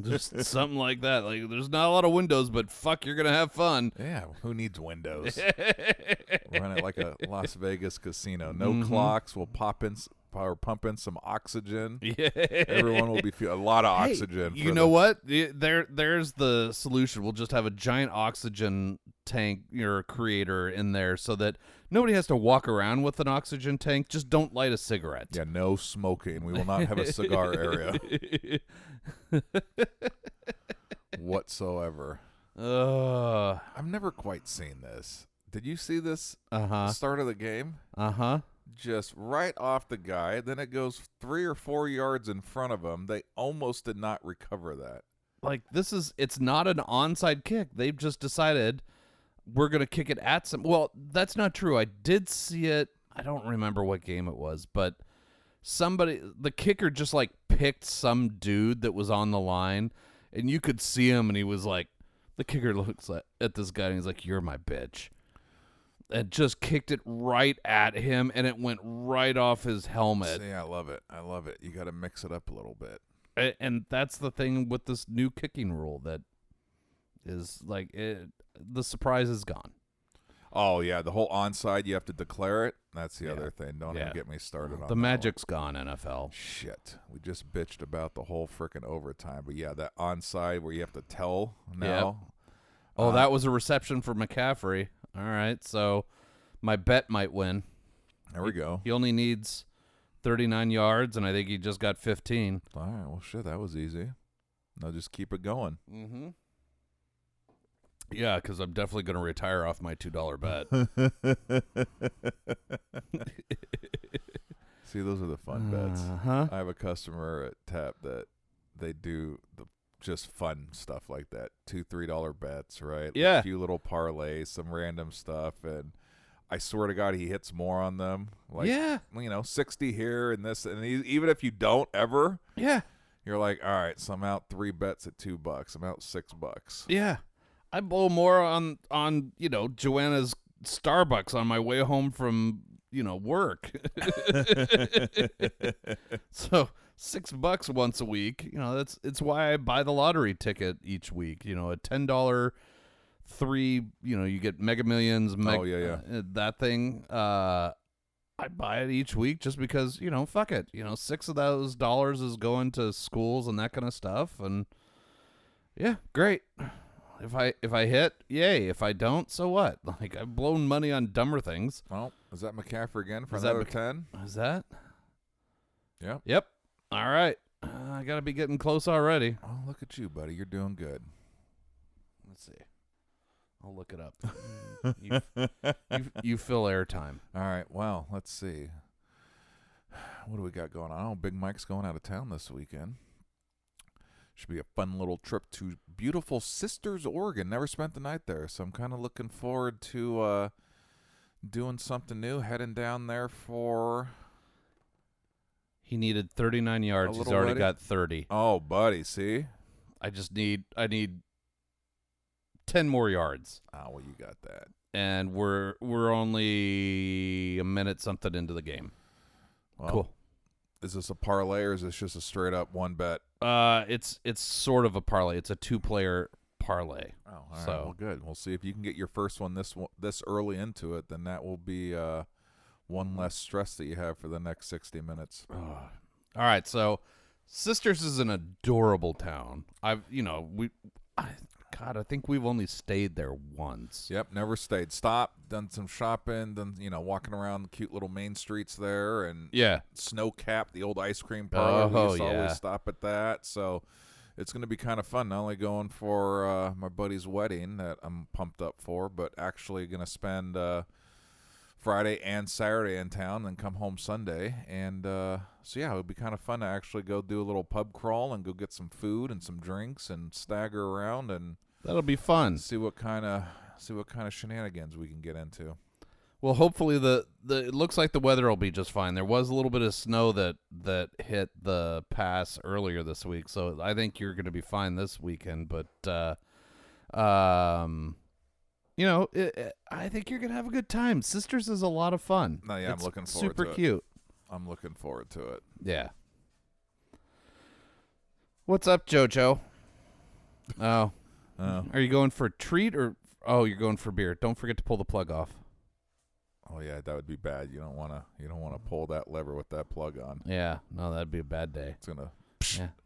Just something like that. Like, there's not a lot of windows, but fuck, you're gonna have fun. Yeah, who needs windows? Run it like a Las Vegas casino. No clocks. We'll pump in some oxygen. Yeah, everyone will be feeling a lot of oxygen. You know what? There's the solution. We'll just have a giant oxygen tank, your creator in there, so that nobody has to walk around with an oxygen tank. Just don't light a cigarette. Yeah, no smoking. We will not have a cigar area whatsoever. I've never quite seen this. Did you see this? Start of the game. Just right off the guy. Then it goes 3 or 4 yards in front of him. They almost did not recover that. Like, it's not an onside kick. They've just decided we're going to kick it at some. Well, that's not true. I did see it. I don't remember what game it was, but the kicker just like picked some dude that was on the line, and you could see him, and he was like, the kicker looks at this guy, and he's like, "You're my bitch." And just kicked it right at him, and it went right off his helmet. See, I love it. You got to mix it up a little bit. And that's the thing with this new kicking rule that is like the surprise is gone. Oh, yeah, the whole onside, you have to declare it. That's the other thing. Don't even get me started on the magic's gone, NFL. Shit. We just bitched about the whole freaking overtime. But, yeah, that onside where you have to tell now. Yep. Oh, that was a reception for McCaffrey. All right, so my bet might win. There we go. He only needs 39 yards, and I think he just got 15. All right, well, shit, that was easy. Now just keep it going. Mm-hmm. Yeah, because I'm definitely going to retire off my $2 bet. See, those are the fun bets. I have a customer at Tap that they do just fun stuff like that. $2-3 bets, right? Yeah. A few little parlays, some random stuff, and I swear to God, he hits more on them. Like, 60 here and this, and even if you don't ever, you're like, all right, so I'm out 3 bets at $2. I'm out $6. Yeah, I blow more on Joanna's Starbucks on my way home from work. So $6 once a week. It's why I buy the lottery ticket each week. A $10 3. You get Mega Millions. That thing. I buy it each week just because fuck it. $6 of those dollars is going to schools and that kind of stuff. And yeah, great. If I hit, yay. If I don't, so what? Like, I've blown money on dumber things. Well, is that McCaffrey again for another 10? Is that? Yep. Yep. All right. I got to be getting close already. Oh, look at you, buddy. You're doing good. Let's see. I'll look it up. You fill airtime. All right. Well, let's see. What do we got going on? Oh, Big Mike's going out of town this weekend. Should be a fun little trip to beautiful Sisters, Oregon. Never spent the night there, so I'm kind of looking forward to doing something new. Heading down there for... He needed 39 yards. He's already got 30. Oh, buddy, see? I need 10 more yards. Oh, well, you got that. And we're only a minute something into the game. Well, cool. Is this a parlay or is this just a straight up one bet? It's sort of a parlay. It's a 2-player parlay. Oh, all right. So Well, good. We'll see if you can get your first one this early into it. Then that will be one less stress that you have for the next 60 minutes. all right. So Sisters is an adorable town. I think we've only stayed there once. Yep, never stayed. Stopped, done some shopping, then walking around the cute little main streets there, and Yeah. Snow Cap, the old ice cream parlor. We used to yeah. always stop at that. So it's going to be kind of fun. Not only going for my buddy's wedding that I'm pumped up for, but actually going to spend Friday and Saturday in town and come home Sunday. And so yeah, it would be kind of fun to actually go do a little pub crawl and go get some food and some drinks and stagger around and That'll be fun. see what kind of shenanigans we can get into. Well, hopefully it looks like the weather will be just fine. There was a little bit of snow that hit the pass earlier this week, so I think you're going to be fine this weekend. But I think you're going to have a good time. Sisters is a lot of fun. No, yeah, It's I'm looking forward super to it. cute. I'm looking forward to it. Yeah. What's up, JoJo? Oh. Are you going for a treat or you're going for beer? Don't forget to pull the plug off. Oh yeah, that would be bad. You don't want to pull that lever with that plug on. Yeah, no, that'd be a bad day. It's gonna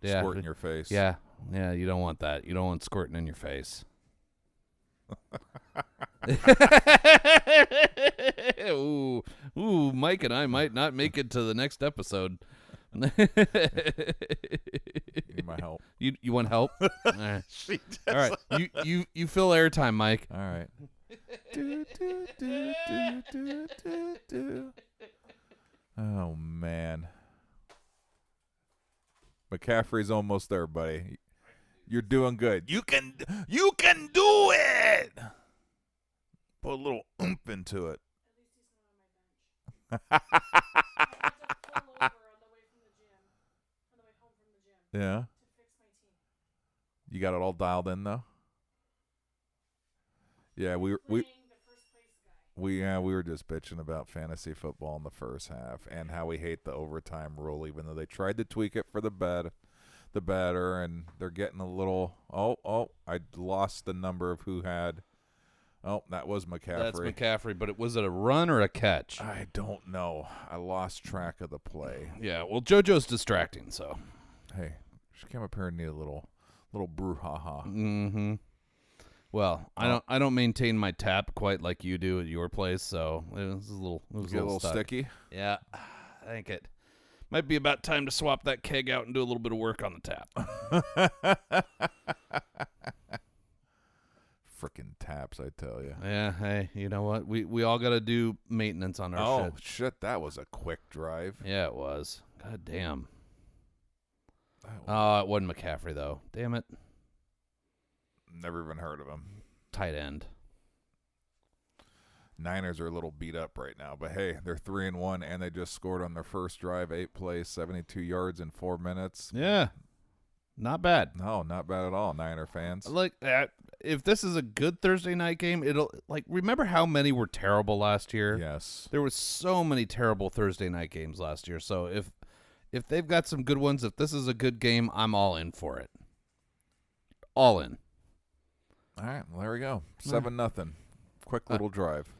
Yeah, squirt in your face. Yeah, you don't want that. You don't want squirting in your face. Ooh, Mike and I might not make it to the next episode. You need my help. You want help? All right. All right. You fill airtime, Mike. All right. Do, do, do, do, do, do, do. Oh man, McCaffrey's almost there, buddy. You're doing good. You can do it. Put a little oomph into it. Yeah. You got it all dialed in though. Yeah, we were just bitching about fantasy football in the first half and how we hate the overtime rule, even though they tried to tweak it for the better, and they're getting a little. I lost the number of who had. Oh, that was McCaffrey. That's McCaffrey, but was it a run or a catch? I don't know. I lost track of the play. Yeah, well, JoJo's distracting, so. Hey, she came up here and need a little brouhaha. Mm-hmm. Well, I don't maintain my tap quite like you do at your place, so it was a little stuck. Sticky. Yeah, I think it might be about time to swap that keg out and do a little bit of work on the tap. Frickin' taps, I tell you. Yeah, hey, you know what? We all got to do maintenance on our shit. Oh, shit, that was a quick drive. Yeah, it was. God damn. That Oh, it wasn't McCaffrey, though. Damn it. Never even heard of him. Tight end. Niners are a little beat up right now, but hey, they're 3-1, and they just scored on their first drive, 8 plays, 72 yards in 4 minutes. Yeah. Not bad. No, not bad at all, Niner fans. Like, if this is a good Thursday night game, it'll, remember how many were terrible last year? Yes. There were so many terrible Thursday night games last year, so if they've got some good ones, if this is a good game, I'm all in for it. All in. All right, well, there we go. 7-0. Quick little drive.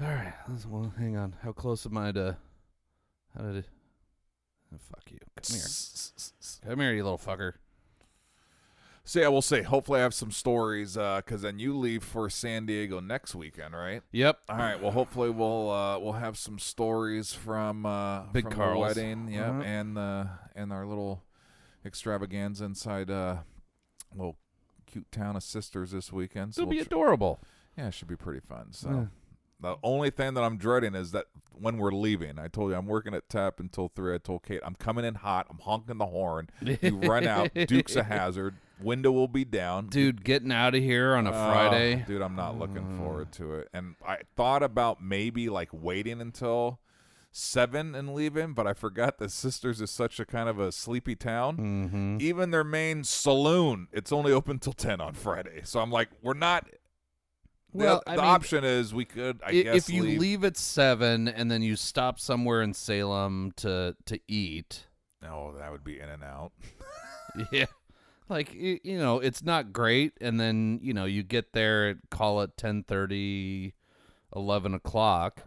All right. Well, hang on. How close am I to... fuck you. Come here. Come here, you little fucker. So, yeah, we'll see. Hopefully I have some stories because then you leave for San Diego next weekend, right? Yep. All right. Well, hopefully we'll have some stories from Big from Carl's. the wedding, yep, Uh-huh. and our little extravaganza inside little cute town of Sisters this weekend. So It'll be adorable. yeah, it should be pretty fun. So the only thing that I'm dreading is that when we're leaving, I told you I'm working at TAP until 3. I told Kate I'm coming in hot. I'm honking the horn. You run out. Duke's a hazard. Window will be down. Dude, getting out of here on a Friday. Dude, I'm not looking forward to it. And I thought about maybe waiting until 7 and leaving, but I forgot that Sisters is such a kind of a sleepy town. Mm-hmm. Even their main saloon, it's only open till 10 on Friday. So I'm like, we're not Well, the option is we could, I guess, if you leave at 7 and then you stop somewhere in Salem to eat. No, that would be In and Out. Yeah. Like, it's not great, and then, you get there at, call it 10:30, 11 o'clock.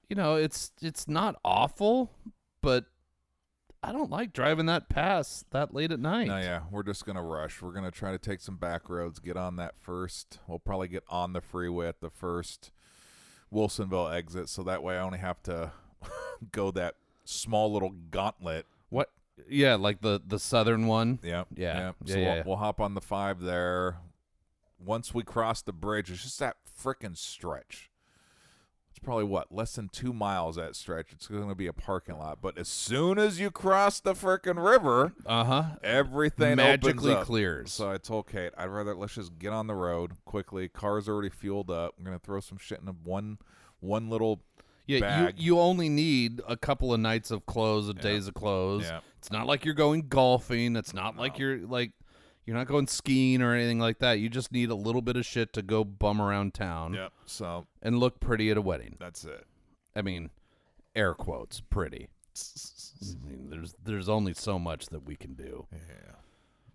It's not awful, but I don't like driving that that late at night. No, yeah, we're just going to rush. We're going to try to take some back roads, get on that first. We'll probably get on the freeway at the first Wilsonville exit, so that way I only have to go that small little gauntlet. What? Yeah, like the southern one. Yep. Yeah. So we'll hop on the 5 there. Once we cross the bridge, it's just that frickin' stretch. It's probably, less than 2 miles that stretch. It's going to be a parking lot. But as soon as you cross the frickin' river, everything magically opens up. clears. So I told Kate, let's just get on the road quickly. Car's already fueled up. I'm going to throw some shit in one little bag. You only need a couple of nights of clothes, days of clothes. Yeah. It's not like you're going golfing. It's not like you're not going skiing or anything like that. You just need a little bit of shit to go bum around town. Yep. So and look pretty at a wedding. That's it. I mean, air quotes, pretty. I mean, there's only so much that we can do. Yeah.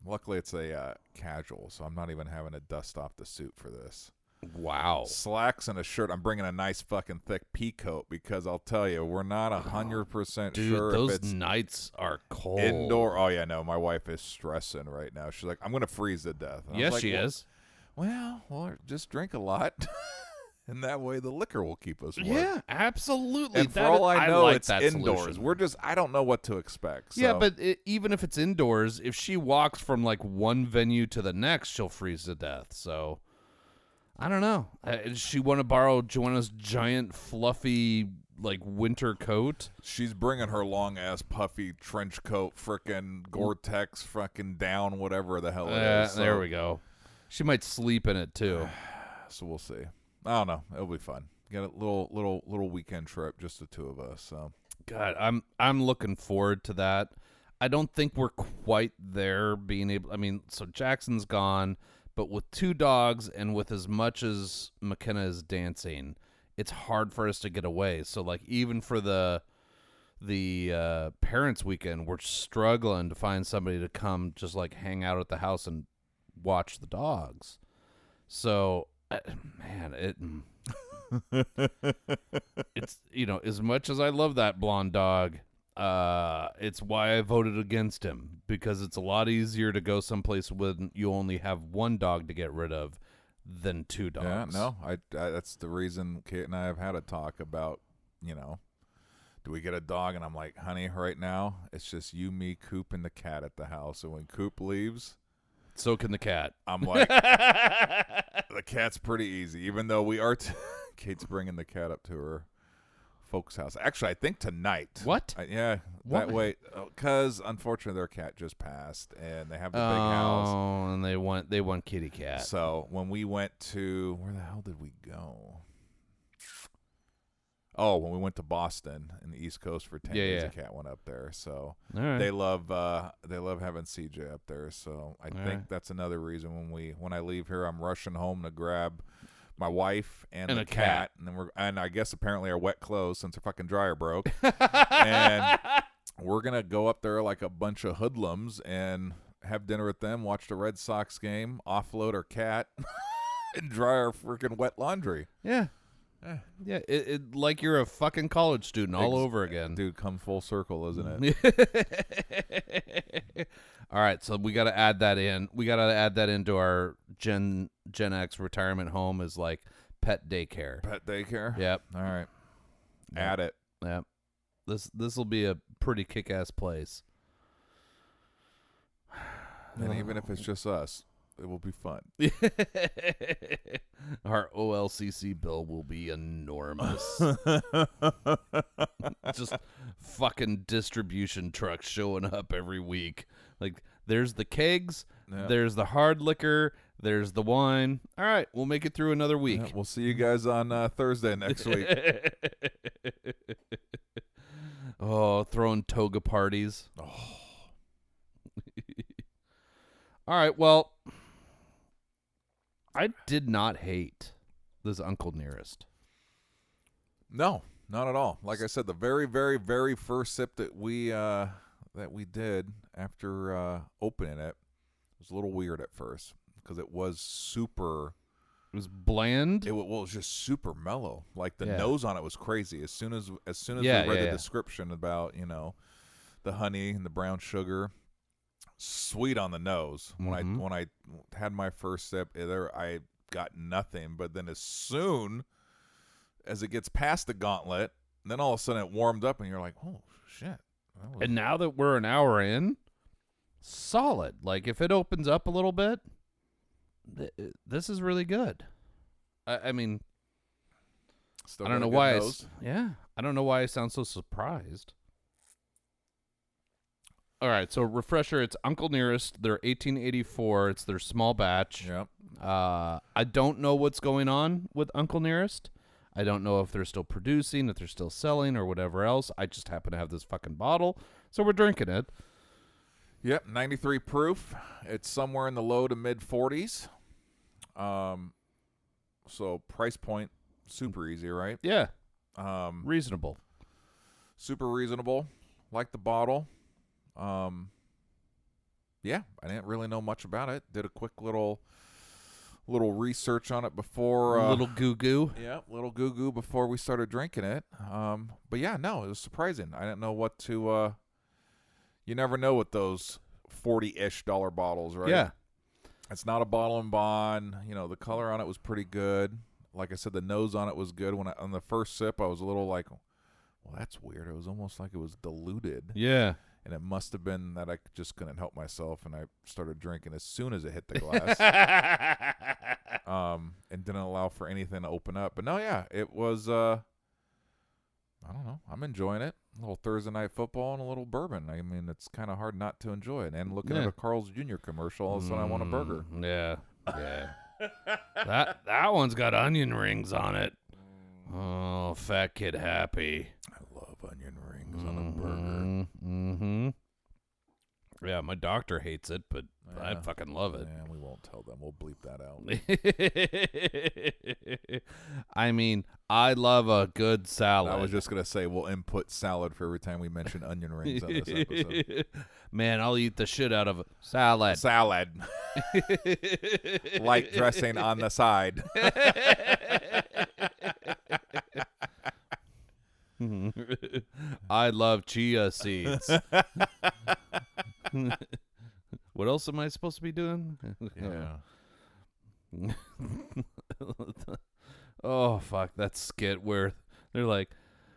Luckily, it's a casual, so I'm not even having to dust off the suit for this. Wow. Slacks and a shirt. I'm bringing a nice fucking thick pea coat because I'll tell you, we're not 100% Dude, sure those if it's nights are cold. indoor. Oh, yeah, no, my wife is stressing right now. She's like, I'm going to freeze to death. And I was Yes, like, she is. Well, just drink a lot. And that way the liquor will keep us warm. Yeah, absolutely. And for all I know, like it's that indoors. solution. I don't know what to expect. So. Yeah, but even if it's indoors, if she walks from like one venue to the next, she'll freeze to death. So I don't know. Does she want to borrow Joanna's giant, fluffy, like winter coat? She's bringing her long ass, puffy trench coat, frickin' Gore-Tex, frickin' down, whatever the hell it is. So. There we go. She might sleep in it too. So we'll see. I don't know. It'll be fun. Get a little weekend trip, just the two of us. So God, I'm looking forward to that. I don't think we're quite there being able. I mean, so Jackson's gone, but with 2 dogs and with as much as McKenna is dancing, it's hard for us to get away. So like even for the parents' weekend, we're struggling to find somebody to come just like hang out at the house and watch the dogs. So. Man, it's as much as I love that blonde dog, it's why I voted against him, because it's a lot easier to go someplace when you only have 1 dog to get rid of than 2 dogs. Yeah, no, I that's the reason Kate and I have had a talk about, do we get a dog? And I'm like, honey, right now it's just you, me, Coop, and the cat at the house. And when Coop leaves, so can the cat. I'm like, the cat's pretty easy, even though we are. Kate's bringing the cat up to her folks' house. Actually, I think tonight. What? Yeah, what? That way, because unfortunately their cat just passed, and they have the big house. Oh, and they want kitty cat. So when we went to, where the hell did we go? Oh, when we went to Boston in the East Coast for 10 days, the cat went up there. So they love having CJ up there. So I think that's another reason when I leave here, I'm rushing home to grab my wife and the cat, and I guess apparently our wet clothes since our fucking dryer broke, and we're gonna go up there like a bunch of hoodlums and have dinner with them, watch the Red Sox game, offload our cat, and dry our freaking wet laundry. Yeah. Yeah, it like you're a fucking college student all over again. Dude, come full circle, isn't it? All right, so we got to add that in. We got to add that into our Gen X retirement home as like pet daycare. Pet daycare? Yep. All right. Add it. Yep. This will be a pretty kick-ass place. And even if it's just us, it will be fun. Our OLCC bill will be enormous. Just fucking distribution trucks showing up every week. Like, there's the kegs, there's the hard liquor, there's the wine. All right, we'll make it through another week. Yeah, we'll see you guys on Thursday next week. Oh, throwing toga parties. Oh. All right, well, I did not hate this Uncle Nearest. No, not at all. Like I said, the very, very, very first sip that we did after opening it was a little weird at first because it was super. It was bland. It was just super mellow. Like the Yeah. nose on it was crazy. As soon as Yeah, we read yeah, the yeah. description about the honey and the brown sugar, sweet on the nose. Mhm. When I had my first sip, I got nothing. But then as soon as it gets past the gauntlet, then all of a sudden it warmed up, and you're like, oh shit. And now that we're an hour in, solid. Like if it opens up a little bit, this is really good. I mean, Still I don't got a know good why. nose. I don't know why I sound so surprised. All right, so refresher. It's Uncle Nearest. They're 1884. It's their small batch. Yep. I don't know what's going on with Uncle Nearest. I don't know if they're still producing, if they're still selling, or whatever else. I just happen to have this fucking bottle, so we're drinking it. Yep, 93 proof. It's somewhere in the low to mid 40s. So price point super easy, right? Yeah, Reasonable. Super reasonable. Like the bottle. Yeah, I didn't really know much about it. Did a quick little research on it before. little goo goo. Yeah, little goo before we started drinking it. But yeah, no, it was surprising. I didn't know what to. You never know with those $40-ish bottles, right? Yeah. It's not a bottle and bond. The color on it was pretty good. Like I said, the nose on it was good. On the first sip, I was a little like, well, that's weird. It was almost like it was diluted. Yeah. And it must have been that I just couldn't help myself, and I started drinking as soon as it hit the glass. And didn't allow for anything to open up. But no, yeah, it was, I don't know. I'm enjoying it. A little Thursday night football and a little bourbon. I mean, it's kind of hard not to enjoy it. And looking at a Carl's Jr. commercial, all of a sudden I want a burger. Yeah. That one's got onion rings on it. Oh, fat kid happy. I love onion rings on a burger. Mm-hmm. Yeah, my doctor hates it, but I Yeah. fucking love it. Yeah, we won't tell them. We'll bleep that out. I mean, I love a good salad. I was just going to say we'll input salad for every time we mention onion rings on this episode. Man, I'll eat the shit out of a salad. Salad. Light dressing on the side. I love chia seeds. What else am I supposed to be doing? Yeah. Oh, fuck. That skit where they're like,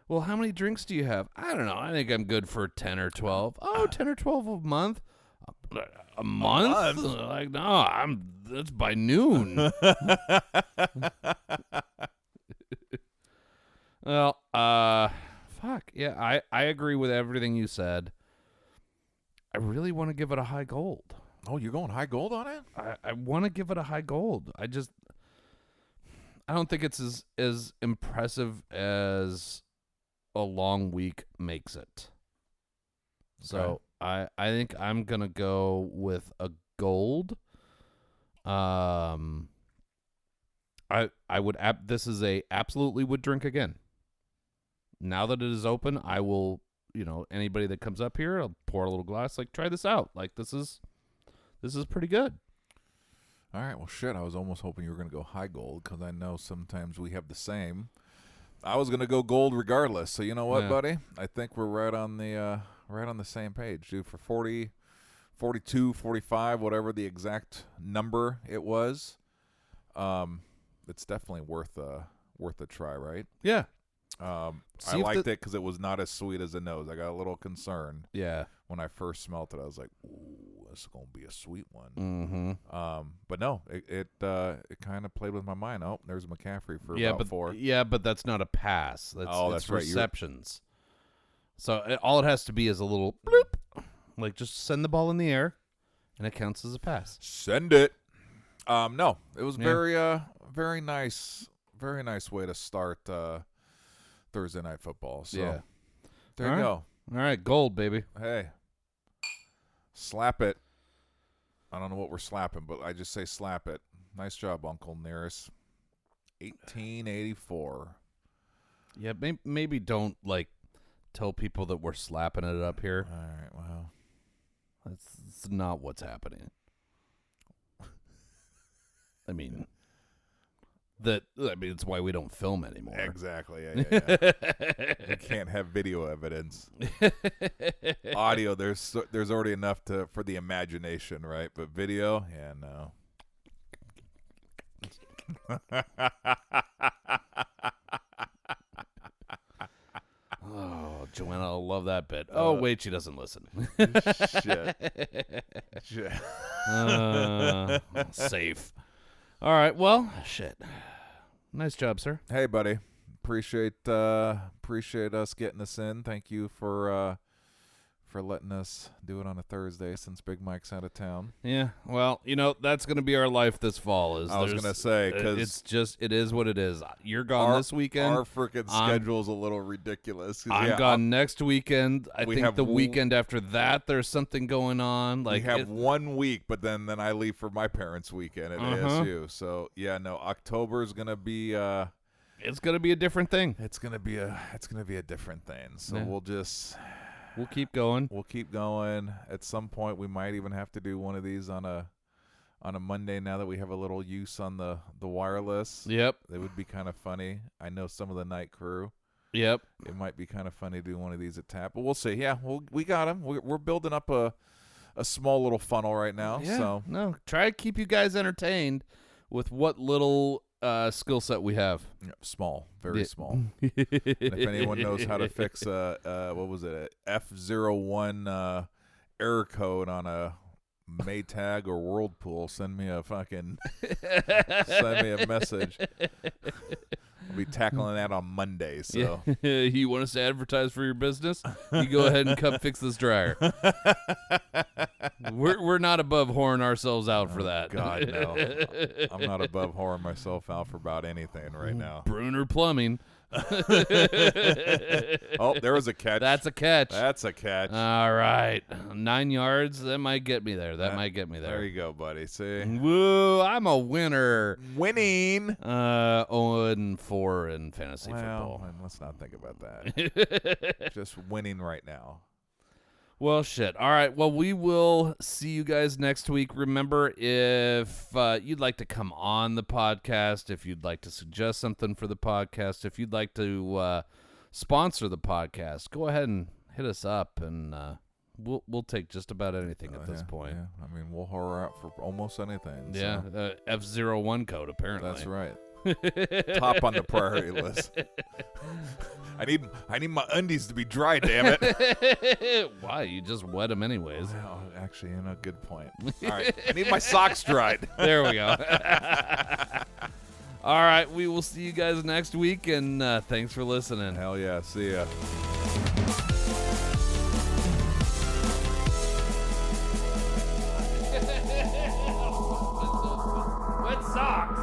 well, how many drinks do you have? I don't know. I think I'm good for 10 or 12. Oh, 10 or 12 a month? A month? Like, no, that's by noon. Well, fuck. Yeah, I agree with everything you said. I really want to give it a high gold. Oh, you're going high gold on it? I want to give it a high gold. I don't think it's as impressive as a long week makes it. So I think I'm gonna go with a gold. I would this is a absolutely would drink again. Now that it is open, I will, anybody that comes up here, I'll pour a little glass, like, try this out. Like, this is pretty good. All right. Well, shit. I was almost hoping you were going to go high gold because I know sometimes we have the same. I was going to go gold regardless. So you know what, buddy? I think we're right on the same page, dude. For 40, 42, 45, whatever the exact number it was, it's definitely worth a try, right? Yeah. I See if liked it because it was not as sweet as the nose. I got a little concerned Yeah. when I first smelt it. I was like, "Ooh, this is gonna be a sweet one." Mm-hmm. But no, it kind of played with my mind. Oh, there's McCaffrey for Yeah, about but 4. yeah, but that's not a pass. That's right. receptions. So all it has to be is a little bloop, like just send the ball in the air, and it counts as a pass. Send it. No, it was Yeah. very nice way to start Thursday night football. So Yeah. there you go. All right, gold, baby. Hey, slap it. I don't know what we're slapping, but I just say slap it. Nice job, Uncle Nearest. 1884. Yeah, maybe don't like tell people that we're slapping it up here. All right, well. That's not what's happening. I mean, it's why we don't film anymore. Exactly. Yeah. We can't have video evidence. Audio, there's already enough for the imagination, right? But video, yeah, no. Oh, Joanna will love that bit. Oh, wait, she doesn't listen. Shit. Safe. All right, well, shit. Nice job, sir. Hey, buddy. Appreciate us getting us in. Thank you for letting us do it on a Thursday since Big Mike's out of town. Yeah, well, that's going to be our life this fall. I was going to say, because it is what it is. You're gone this weekend. Our freaking schedule's a little ridiculous. I'm gone next weekend. I think the weekend after that, there's something going on. We have 1 week, but then I leave for my parents' weekend at ASU. So, yeah, no, October is going to be... it's going to be a different thing. It's going to be a different thing. So We'll keep going. We'll keep going. At some point, we might even have to do one of these on a Monday now that we have a little use on the wireless. Yep. It would be kind of funny. I know some of the night crew. Yep. It might be kind of funny to do one of these at Tap, but we'll see. Yeah, we got them. We're building up a small little funnel right now. Yeah. So No, try to keep you guys entertained with what little skill set we have. Yeah, small, very small. And if anyone knows how to fix what was it, a F01 error code on a Maytag or Whirlpool, send me a message. I'll be tackling that on Monday. So you want us to advertise for your business? You go ahead and come fix this dryer. We're not above whoring ourselves out for that. God, no. I'm not above whoring myself out for about anything right now. Bruner Plumbing. Oh, there was a catch. That's a catch. All right. 9 yards. That might get me there. There you go, buddy. See? Woo, I'm a winner. Winning. 0-4 in fantasy football. And let's not think about that. Just winning right now. Well, shit. All right. Well, we will see you guys next week. Remember, if you'd like to come on the podcast, if you'd like to suggest something for the podcast, if you'd like to sponsor the podcast, go ahead and hit us up, and we'll take just about anything at this point. Yeah. I mean, we'll horror out for almost anything. Yeah. So. F01 code, apparently. That's right. Top on the priority list. I need my undies to be dry, damn it. Why? You just wet them anyways. Well, actually, good point. All right. I need my socks dried. There we go. All right. We will see you guys next week, and thanks for listening. Hell yeah. See ya. Wet socks.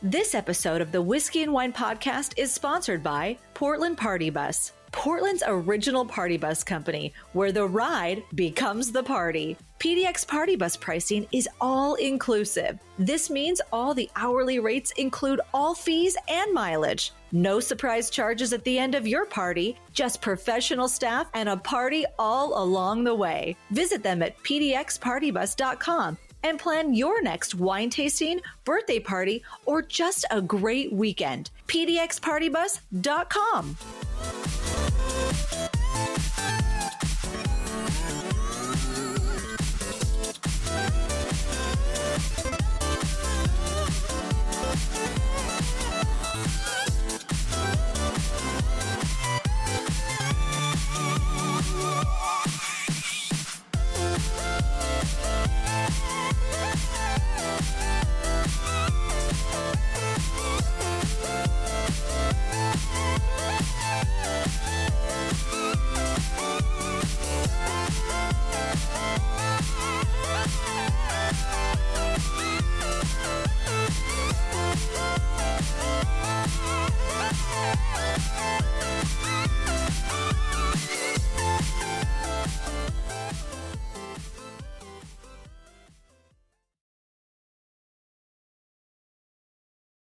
This episode of the Whiskey and Wine podcast is sponsored by Portland Party Bus, Portland's original party bus company, where the ride becomes the party. PDX Party Bus pricing is all inclusive. This means all the hourly rates include all fees and mileage. No surprise charges at the end of your party, just professional staff and a party all along the way. Visit them at pdxpartybus.com and plan your next wine tasting, birthday party, or just a great weekend. pdxpartybus.com.